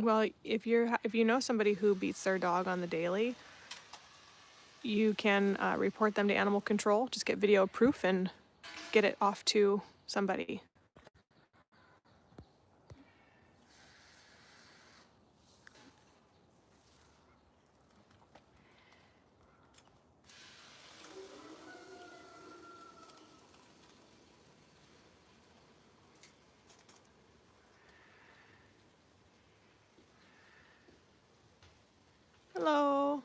Well, if you know somebody who beats their dog on the daily, you can report them to animal control. Just get video proof and get it off to somebody. Hello.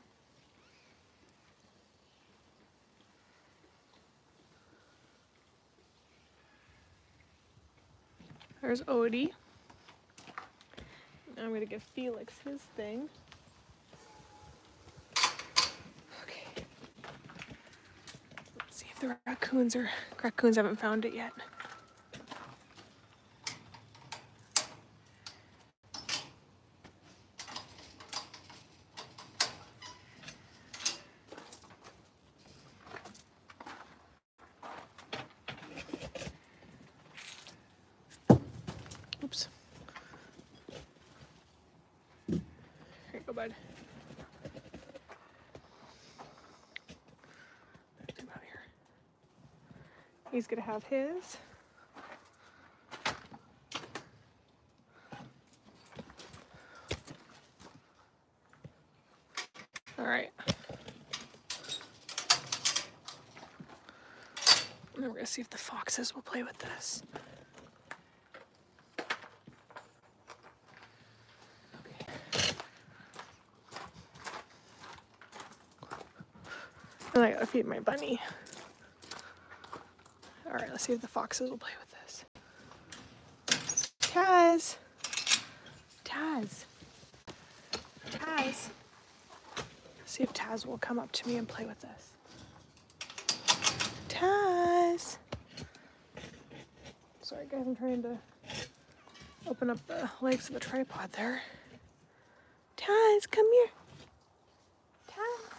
There's Odie. Now I'm gonna give Felix his thing. Okay. Let's see if the raccoons haven't found it yet. Oops. Here you go, bud. Come out here. He's gonna have his. All right. And then we're gonna see if the foxes will play with this. And I gotta feed my bunny. All right, let's see if the foxes will play with this. Taz. Taz. Taz. See if Taz will come up to me and play with this. Taz. Sorry guys, I'm trying to open up the legs of the tripod there. Taz, come here. Taz.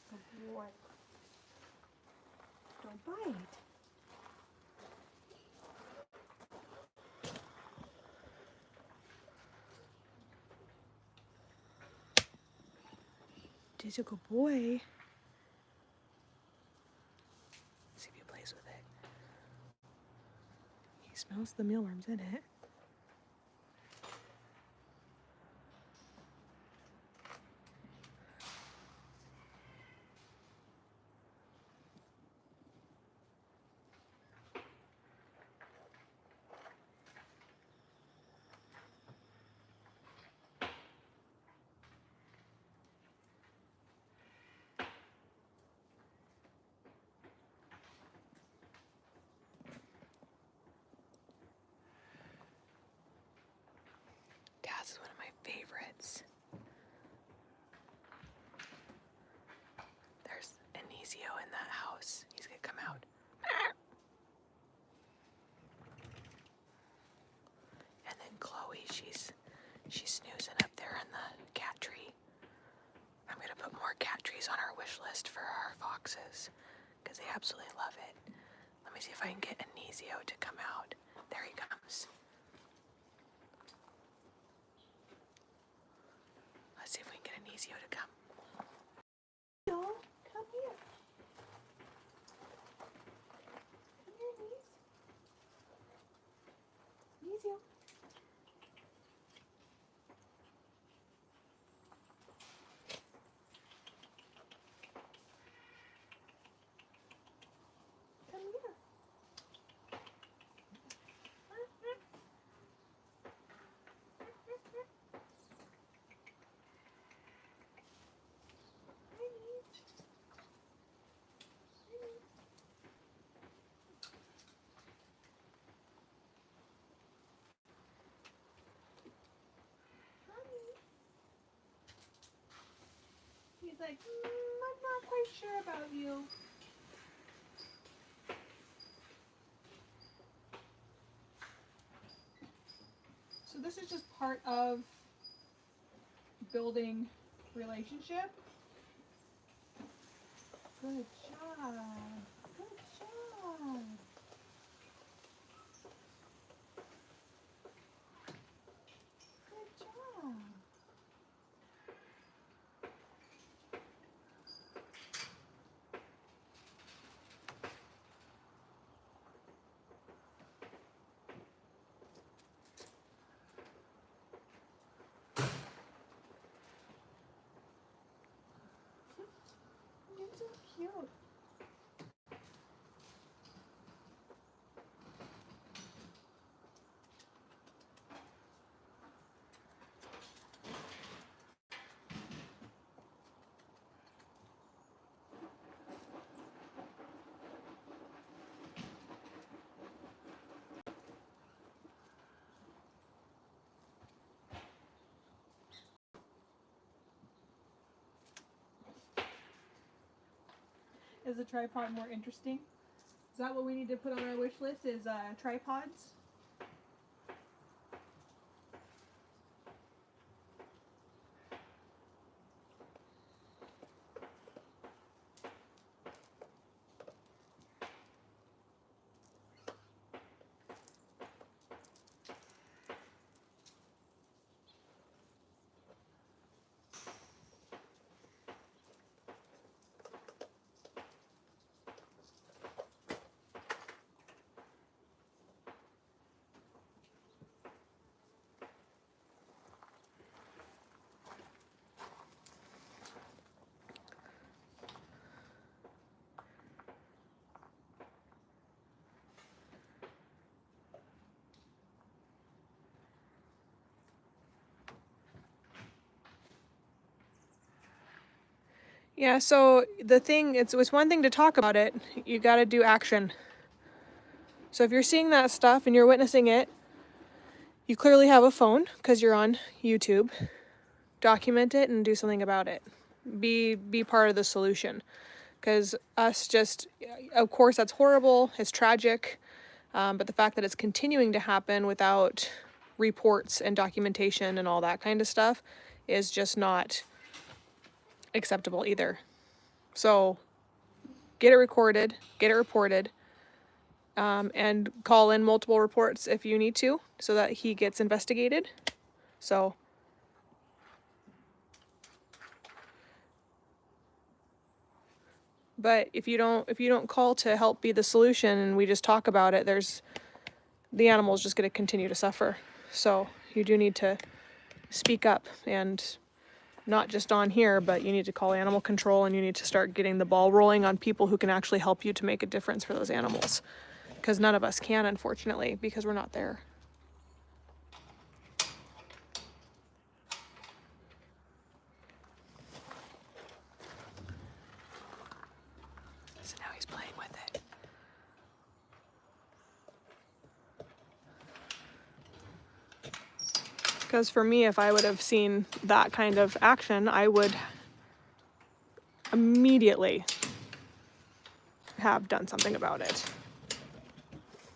Good boy. Don't bite. He's a good boy. See if he plays with it. He smells the mealworms in it. Taz is one of my favorites. There's Anisio in that house. He's gonna come out. And then Chloe, she's snoozing up there in the cat tree. I'm gonna put more cat trees on our wish list for our foxes because they absolutely love it. Let me see if I can get Anisio to come out. There he comes. Let's see if we can get Anisio to come. No, come here. Come here, Anisio. Come here. He's like, I'm not quite sure about you. So this is just part of building relationship. Good job. Good job. cute. Is a tripod more interesting? Is that what we need to put on our wish list? Is tripods? Yeah, so the thing, it's one thing to talk about it, you gotta do action. So if you're seeing that stuff and you're witnessing it, you clearly have a phone because you're on YouTube. Document it and do something about it. Be part of the solution. Because us just, of course that's horrible, it's tragic, but the fact that it's continuing to happen without reports and documentation and all that kind of stuff is just not acceptable either. So get it recorded, get it reported, and call in multiple reports if you need to so that he gets investigated. So but if you don't call to help be the solution and we just talk about it, the animal's just going to continue to suffer. So you do need to speak up, and not just on here, but you need to call animal control and you need to start getting the ball rolling on people who can actually help you to make a difference for those animals. Because none of us can, unfortunately, because we're not there. So now he's playing with it. Because for me, if I would have seen that kind of action, I would immediately have done something about it.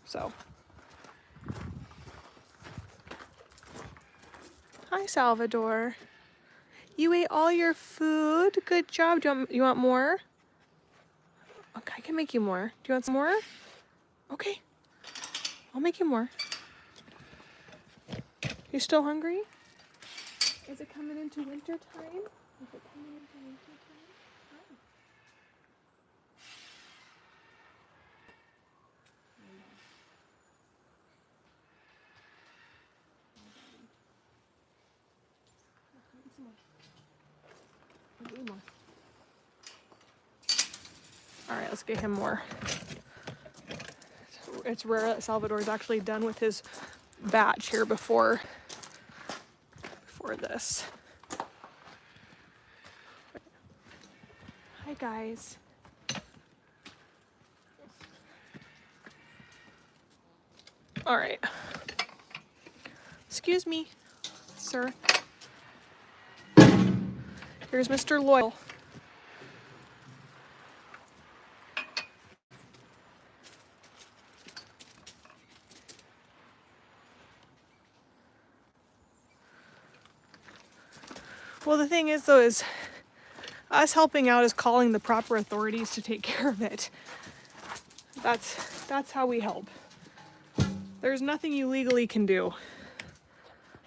So. Hi, Salvador. You ate all your food. Good job. You want more? Okay, I can make you more. Do you want some more? Okay. I'll make you more. You still hungry? Is it coming into winter time? Is it coming into winter time? Oh. All right, let's get him more. It's rare that Salvador's actually done with his batch here before this. Hi, guys. All right. Excuse me, sir. Here's Mr. Loyal. Well, the thing is, though, is us helping out is calling the proper authorities to take care of it. That's how we help. There's nothing you legally can do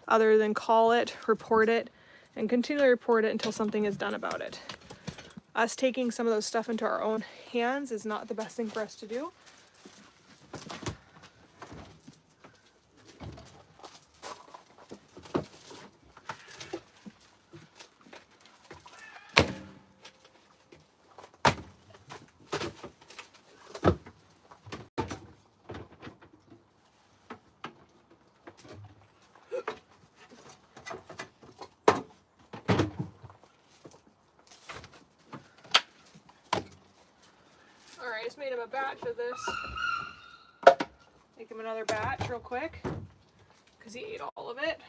other than call it, report it, and continually report it until something is done about it. Us taking some of those stuff into our own hands is not the best thing for us to do. made him a batch of this. Make him another batch real quick, because he ate all of it.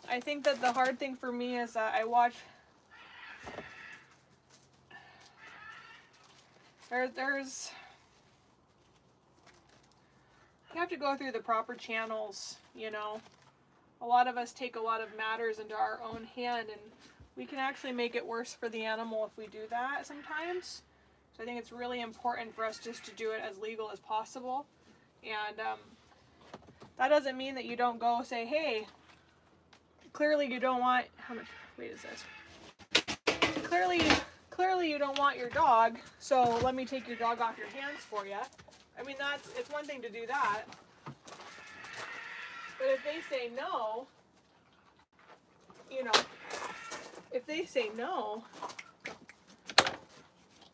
I think that the hard thing for me is that I watch... There's... You have to go through the proper channels, you know. A lot of us take a lot of matters into our own hand, and we can actually make it worse for the animal if we do that sometimes. So I think it's really important for us just to do it as legal as possible. And that doesn't mean that you don't go say, hey, clearly you don't want, how much weight is this? Clearly you don't want your dog, so let me take your dog off your hands for you. I mean, it's one thing to do that. But if they say no, you know, if they say no,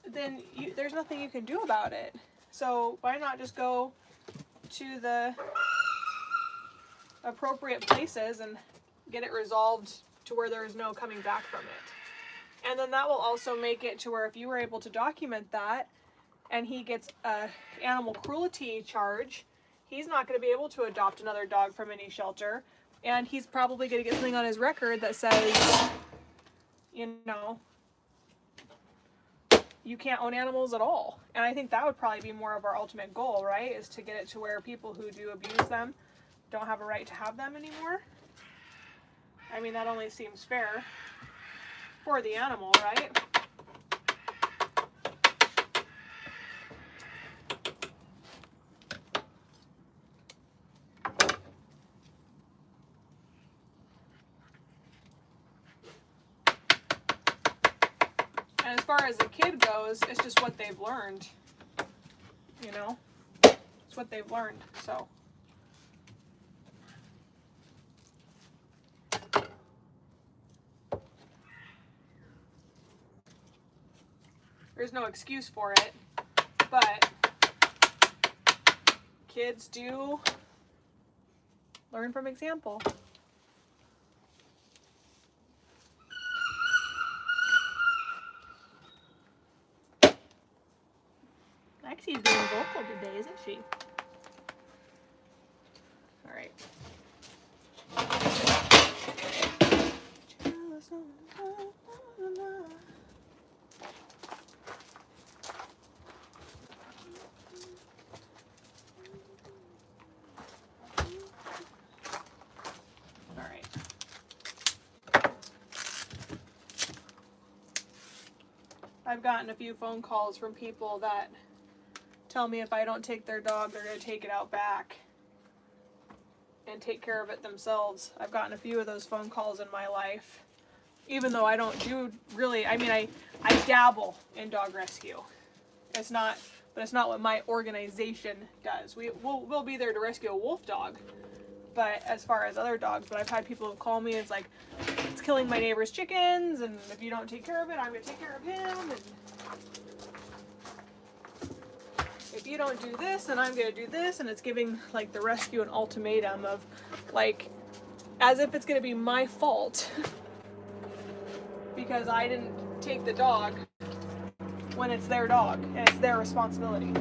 then there's nothing you can do about it. So why not just go to the appropriate places and get it resolved to where there is no coming back from it. And then that will also make it to where if you were able to document that and he gets a animal cruelty charge, he's not going to be able to adopt another dog from any shelter, and he's probably going to get something on his record that says, you know, you can't own animals at all. And I think that would probably be more of our ultimate goal, right? Is to get it to where people who do abuse them don't have a right to have them anymore. I mean, that only seems fair for the animal, right? And as far as the kid goes, it's just what they've learned, you know? It's what they've learned, so. There's no excuse for it, but kids do learn from example. Lexi's being vocal today, isn't she? All right. All right. I've gotten a few phone calls from people that tell me if I don't take their dog, they're going to take it out back and take care of it themselves. I've gotten a few of those phone calls in my life, even though I don't do really, I mean, I dabble in dog rescue. It's not what my organization does. We'll be there to rescue a wolf dog, but as far as other dogs, but I've had people who call me, it's like, it's killing my neighbor's chickens, and if you don't take care of it, I'm going to take care of him, and if you don't do this, then I'm going to do this, and it's giving, like, the rescue an ultimatum of, like, as if it's going to be my fault because I didn't take the dog when it's their dog, and it's their responsibility.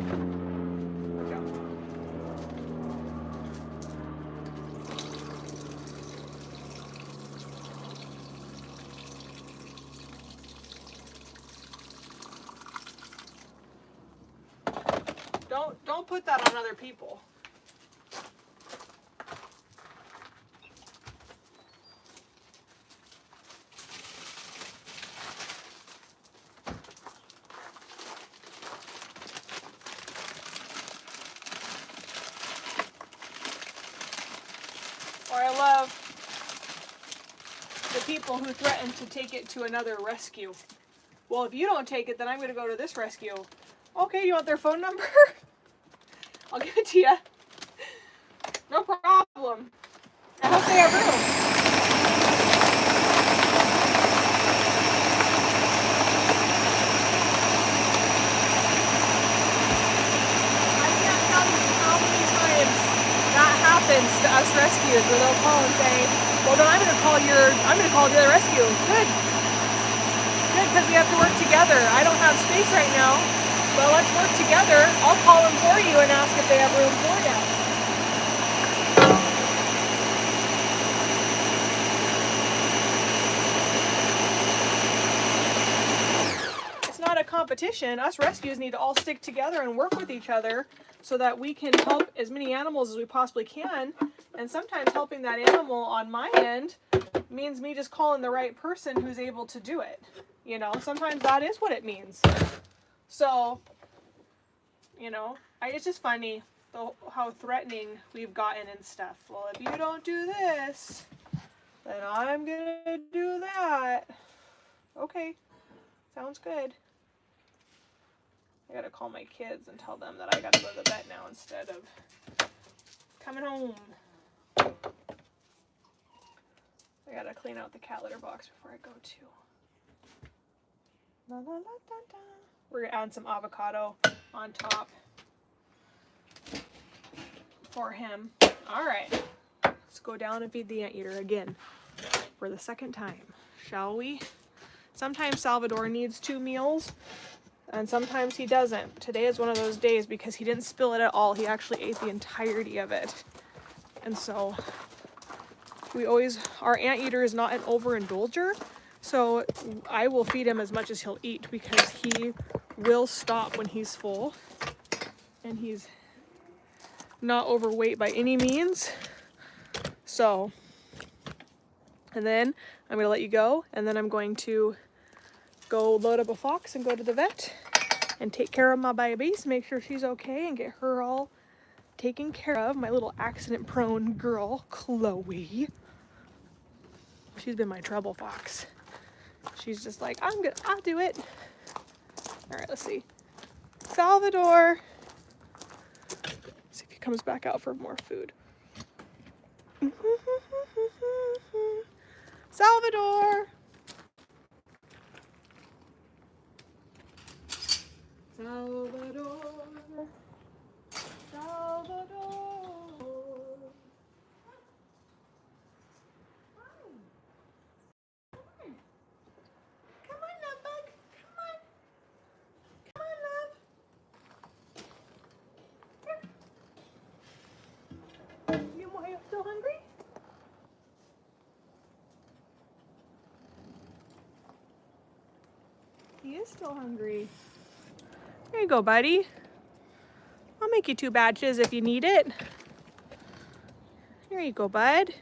Don't put that on other people. Or I love the people who threaten to take it to another rescue. Well, if you don't take it, then I'm going to go to this rescue. Okay, you want their phone number? I'll give it to you. No problem. I hope they have room. I can't tell you how many times that happens to us rescuers where they'll call and say, well, then I'm going to call the other rescue. Good. because we have to work together. I don't have space right now, but let's work together. I'll call them for you and ask if they have room for you. Not a competition. Us rescues need to all stick together and work with each other so that we can help as many animals as we possibly can. And sometimes helping that animal on my end means me just calling the right person who's able to do it. You know, sometimes that is what it means. So, you know, it's just funny how threatening we've gotten and stuff. Well, if you don't do this, then I'm gonna do that. Okay, sounds good. I gotta call my kids and tell them that I gotta go to the vet now instead of coming home. I gotta clean out the cat litter box before I go too. La, la, la, da, da. We're gonna add some avocado on top for him. All right, let's go down and feed the anteater again for the second time, shall we? Sometimes Salvador needs 2 meals. And sometimes he doesn't. Today is one of those days because he didn't spill it at all. He actually ate the entirety of it. And so our anteater is not an overindulger. So I will feed him as much as he'll eat because he will stop when he's full. And he's not overweight by any means. So, and then I'm going to let you go. And then I'm going to go load up a fox and go to the vet and take care of my babies, make sure she's okay and get her all taken care of. My little accident prone girl, Chloe. She's been my trouble fox. She's just like, I'll do it. All right, let's see. Salvador. Let's see if he comes back out for more food. Salvador. Salvador, Salvador. Come on, love bug. Come on. Come on, love. Here. You still hungry? He is still hungry. There you go, buddy. I'll make you 2 batches if you need it. There you go, bud.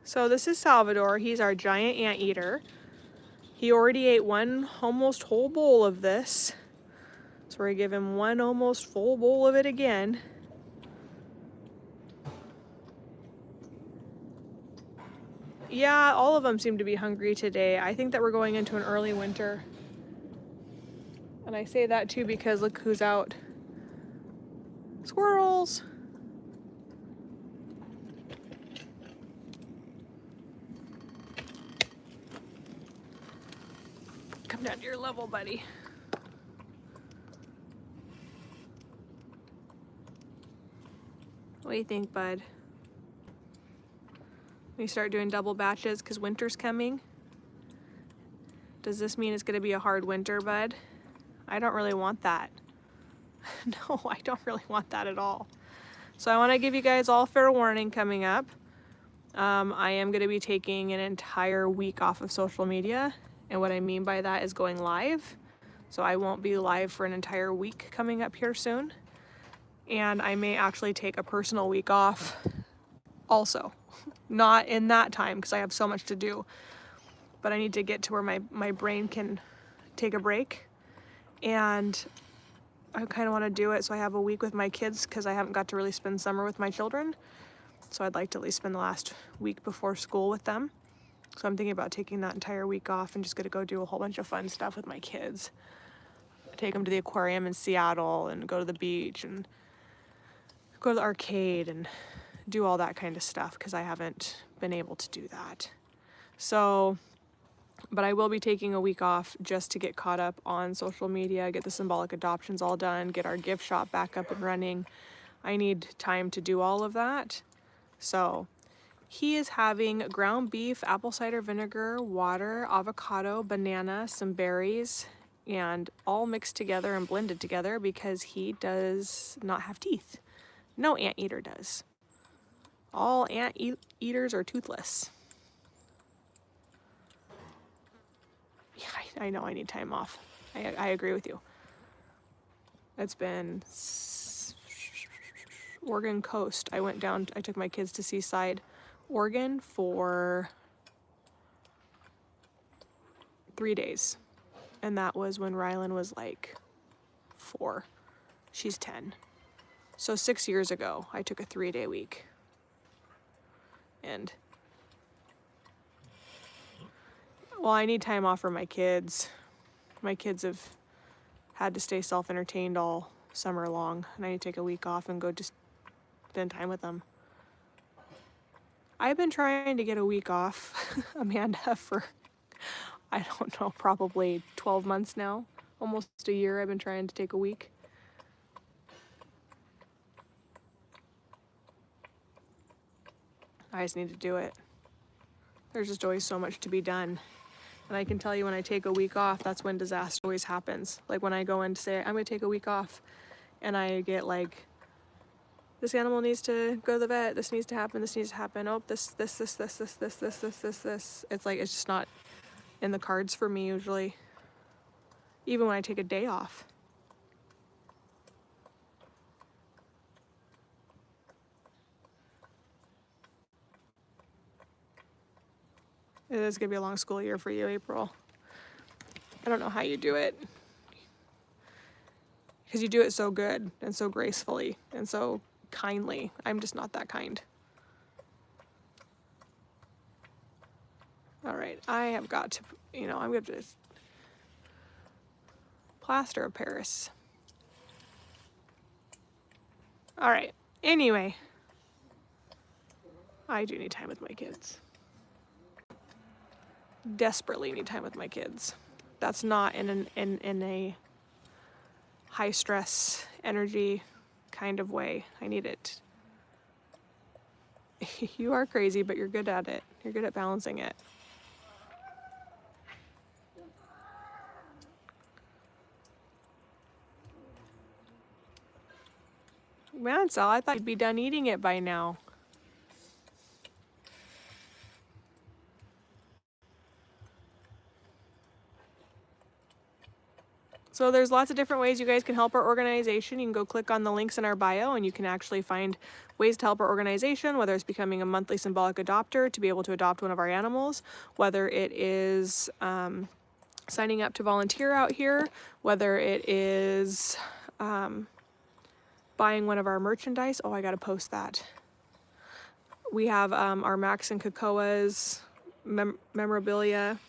So this is Salvador. He's our giant anteater. He already ate 1 almost whole bowl of this. So we're gonna give him 1 almost full bowl of it again. Yeah, all of them seem to be hungry today. I think that we're going into an early winter. And I say that too because look who's out. Squirrels. Come down to your level, buddy. What do you think, bud? We start doing double batches because winter's coming. Does this mean it's gonna be a hard winter, bud? I don't really want that. No, I don't really want that at all. So I wanna give you guys all fair warning coming up. I am gonna be taking an entire week off of social media. And what I mean by that is going live. So I won't be live for an entire week coming up here soon. And I may actually take a personal week off also. Not in that time because I have so much to do. But I need to get to where my brain can take a break. And I kind of want to do it so I have a week with my kids because I haven't got to really spend summer with my children. So I'd like to at least spend the last week before school with them. So I'm thinking about taking that entire week off and just gonna go do a whole bunch of fun stuff with my kids. Take them to the aquarium in Seattle and go to the beach and go to the arcade and do all that kind of stuff because I haven't been able to do that. So, but I will be taking a week off just to get caught up on social media, get the symbolic adoptions all done, get our gift shop back up and running. I need time to do all of that. So he is having ground beef, apple cider vinegar, water, avocado, banana, some berries, and all mixed together and blended together because he does not have teeth. No anteater does. All eaters are toothless. Yeah, I know I need time off. I agree with you. It's been Oregon coast. I went down, I took my kids to Seaside, Oregon for 3 days. And that was when Rylan was like 4. She's 10. So 6 years ago, I took a 3-day week. And, well, I need time off for my kids. My kids have had to stay self-entertained all summer long, and I need to take a week off and go just spend time with them. I've been trying to get a week off, Amanda, for, I don't know, probably 12 months now. Almost a year I've been trying to take a week. I just need to do it. There's just always so much to be done. And I can tell you when I take a week off, that's when disaster always happens. Like when I go in to say, I'm gonna take a week off, and I get like, this animal needs to go to the vet, this needs to happen, this needs to happen, oh, this. It's like, it's just not in the cards for me usually. Even when I take a day off. It is gonna be a long school year for you, April. I don't know how you do it. Because you do it so good and so gracefully and so kindly. I'm just not that kind. All right, I have got to, I'm going to just plaster of Paris. All right, anyway, I do need time with my kids. Desperately need time with my kids. That's not in a high stress energy kind of way. I need it. You are crazy, but you're good at it. You're good at balancing it. Man, Sal, I thought you'd be done eating it by now. So there's lots of different ways you guys can help our organization. You can go click on the links in our bio and you can actually find ways to help our organization, whether it's becoming a monthly symbolic adopter to be able to adopt one of our animals, whether it is signing up to volunteer out here, whether it is buying one of our merchandise. Oh, I gotta post that. We have our Max and Cocoa's memorabilia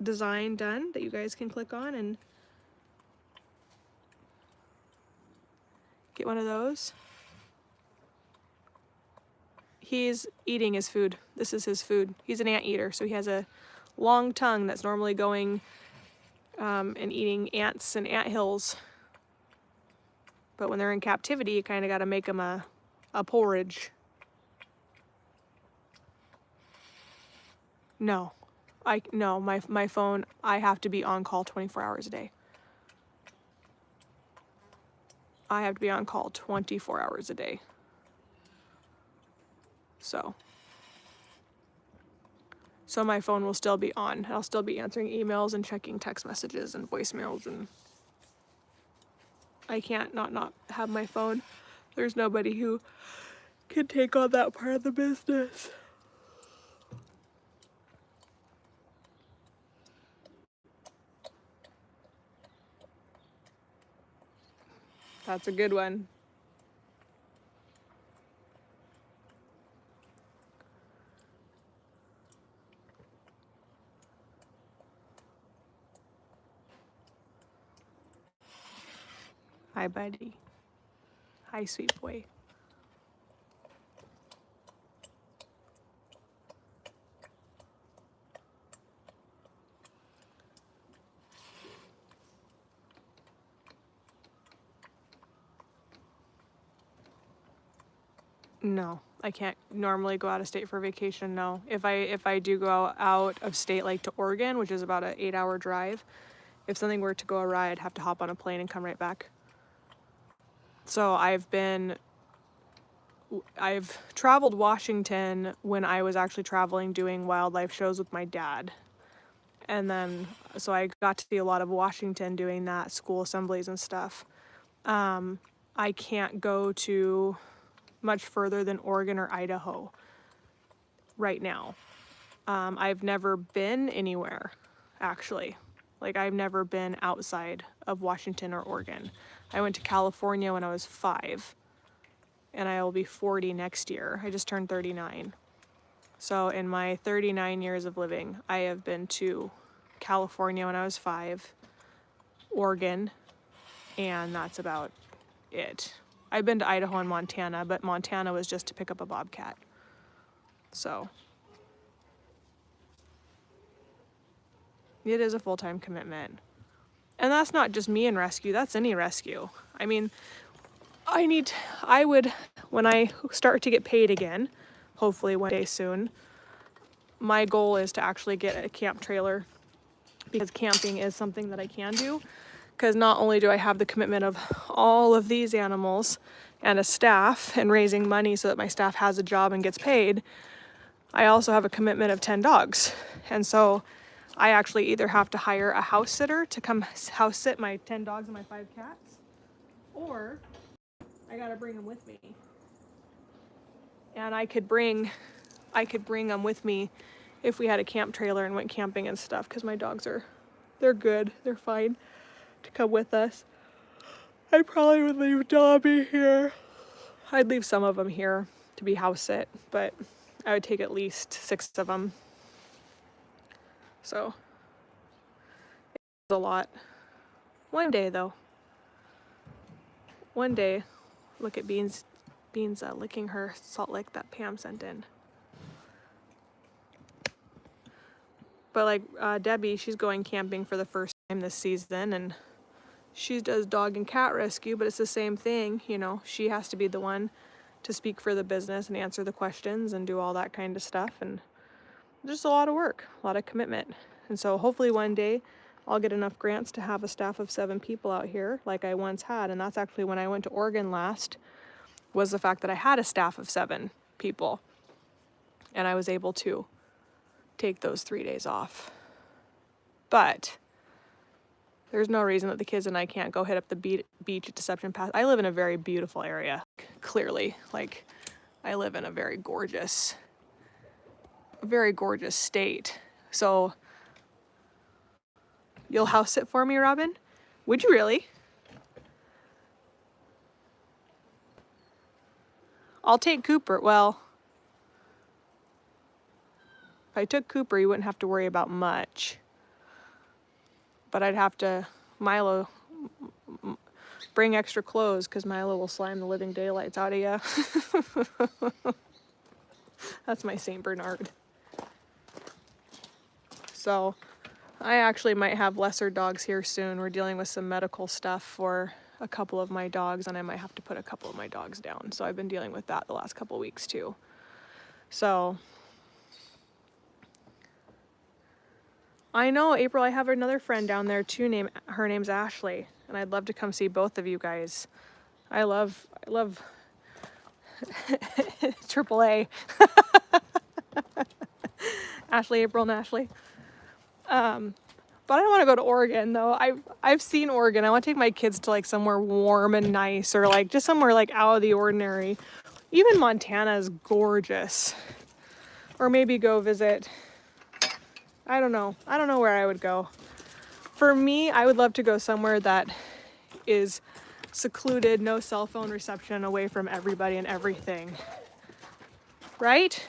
design done that you guys can click on and get one of those. He's eating his food. This is his food. He's an anteater, so he has a long tongue that's normally going and eating ants and anthills. But when they're in captivity, you kind of got to make them a porridge. No, my phone, I have to be on call 24 hours a day. I have to be on call 24 hours a day. So my phone will still be on. I'll still be answering emails and checking text messages and voicemails, and I can't not have my phone. There's nobody who can take on that part of the business. That's a good one. Hi, buddy. Hi, sweet boy. No, I can't normally go out of state for vacation. No, if I do go out of state, like to Oregon, which is about an 8-hour drive, if something were to go awry, I'd have to hop on a plane and come right back. So I've traveled Washington when I was actually traveling doing wildlife shows with my dad. And then, so I got to see a lot of Washington doing that, school assemblies and stuff. I can't go to much further than Oregon or Idaho right now. I've never been anywhere, actually. Like, I've never been outside of Washington or Oregon. I went to California when I was 5, and I will be 40 next year. I just turned 39. So in my 39 years of living, I have been to California when I was 5, Oregon, and that's about it. I've been to Idaho and Montana, but Montana was just to pick up a bobcat. So it is a full-time commitment. And that's not just me in rescue, that's any rescue. I mean, I would, when I start to get paid again, hopefully one day soon, my goal is to actually get a camp trailer, because camping is something that I can do. Because not only do I have the commitment of all of these animals and a staff and raising money so that my staff has a job and gets paid, I also have a commitment of 10 dogs. And so I actually either have to hire a house sitter to come house sit my 10 dogs and my 5 cats, or I gotta bring them with me. And I could bring them with me if we had a camp trailer and went camping and stuff, because my dogs they're good, they're fine to come with us. I probably would leave Dobby here. I'd leave some of them here to be house sit, but I would take at least 6 of them. So it's a lot. One day though. One day, look at Beans licking her salt lick that Pam sent in. But like Debbie, she's going camping for the first time this season, and she does dog and cat rescue, but it's the same thing, you know. She has to be the one to speak for the business and answer the questions and do all that kind of stuff, and just a lot of work, a lot of commitment. And so hopefully one day I'll get enough grants to have a staff of 7 people out here like I once had. And that's actually when I went to Oregon last, was the fact that I had a staff of 7 people, and I was able to take those 3 days off. But there's no reason that the kids and I can't go hit up the beach at Deception Pass. I live in a very beautiful area, clearly. Like, I live in a very gorgeous state. So you'll house sit for me, Robin? Would you really? I'll take Cooper. Well, if I took Cooper, you wouldn't have to worry about much. But I'd have to, Milo, bring extra clothes, because Milo will slime the living daylights out of you. That's my St. Bernard. So I actually might have lesser dogs here soon. We're dealing with some medical stuff for a couple of my dogs, and I might have to put a couple of my dogs down. So I've been dealing with that the last couple weeks too. So I know, April, I have another friend down there too, her name's Ashley, and I'd love to come see both of you guys. I love AAA. Ashley, April, and Ashley. But I don't want to go to Oregon though. I've seen Oregon. I want to take my kids to like somewhere warm and nice, or like just somewhere like out of the ordinary. Even Montana is gorgeous. Or maybe go visit, I don't know where I would go. For me, I would love to go somewhere that is secluded, no cell phone reception, away from everybody and everything. Right?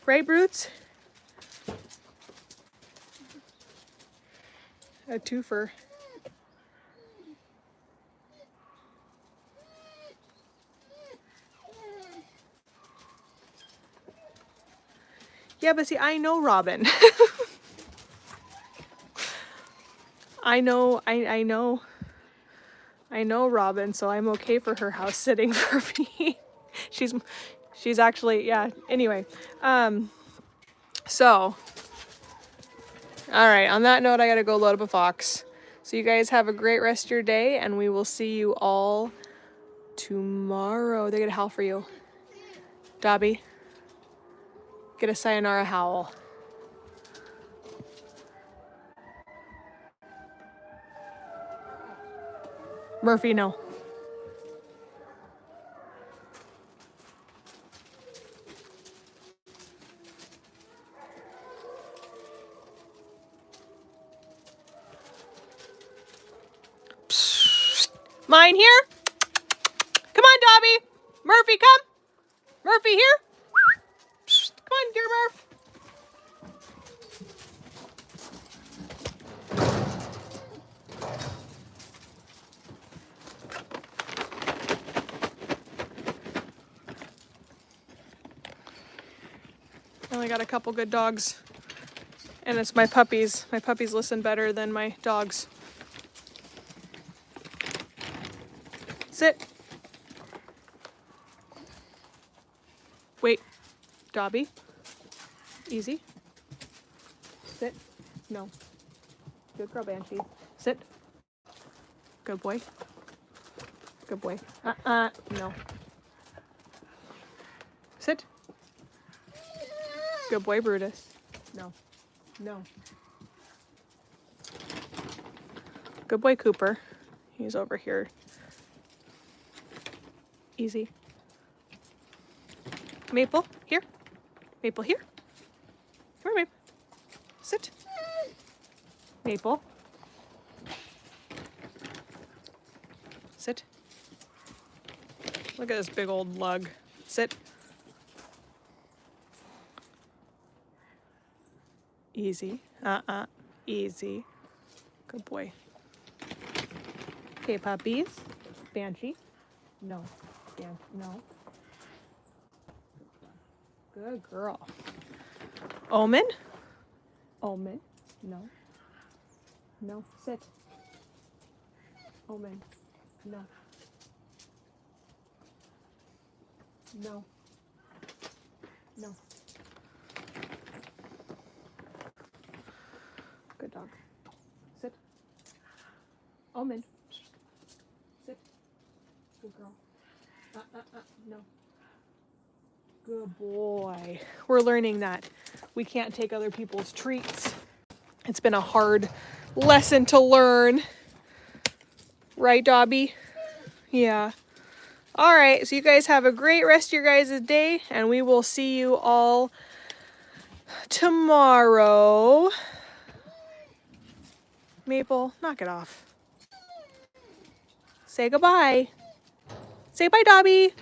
Right, Brutes? A twofer. Yeah, but see, I know Robin. I I know Robin, so I'm okay for her house sitting for me. She's actually, yeah, anyway. So, all right, on that note, I gotta go load up a fox. So you guys have a great rest of your day, and we will see you all tomorrow. They're gonna howl for you. Dobby, get a sayonara howl. Murphy, no. Mine here? Come on, Dobby. Murphy, come. Murphy here? Come on, dear Murph. I only got a couple good dogs. And it's my puppies. My puppies listen better than my dogs. Sit. Wait. Dobby. Easy. Sit. No. Good girl, Banshee. Sit. Good boy. Good boy. No. Sit. Good boy, Brutus. No. No. Good boy, Cooper. He's over here. Easy. Maple, here. Maple, here. Come here, Maple. Sit. Maple. Sit. Look at this big old lug. Sit. Easy. Easy. Good boy. Okay, puppies. Banshee. No. No. Good girl. Omen. Omen. No. No. Sit. Omen. No. No. No. Good dog. Sit. Omen. Sit. Good girl. No. Good boy. We're learning that we can't take other people's treats. It's been a hard lesson to learn. Right, Dobby? Yeah. All right, so you guys have a great rest of your guys' day, and we will see you all tomorrow. Maple, knock it off. Say goodbye. Say bye, Dobby.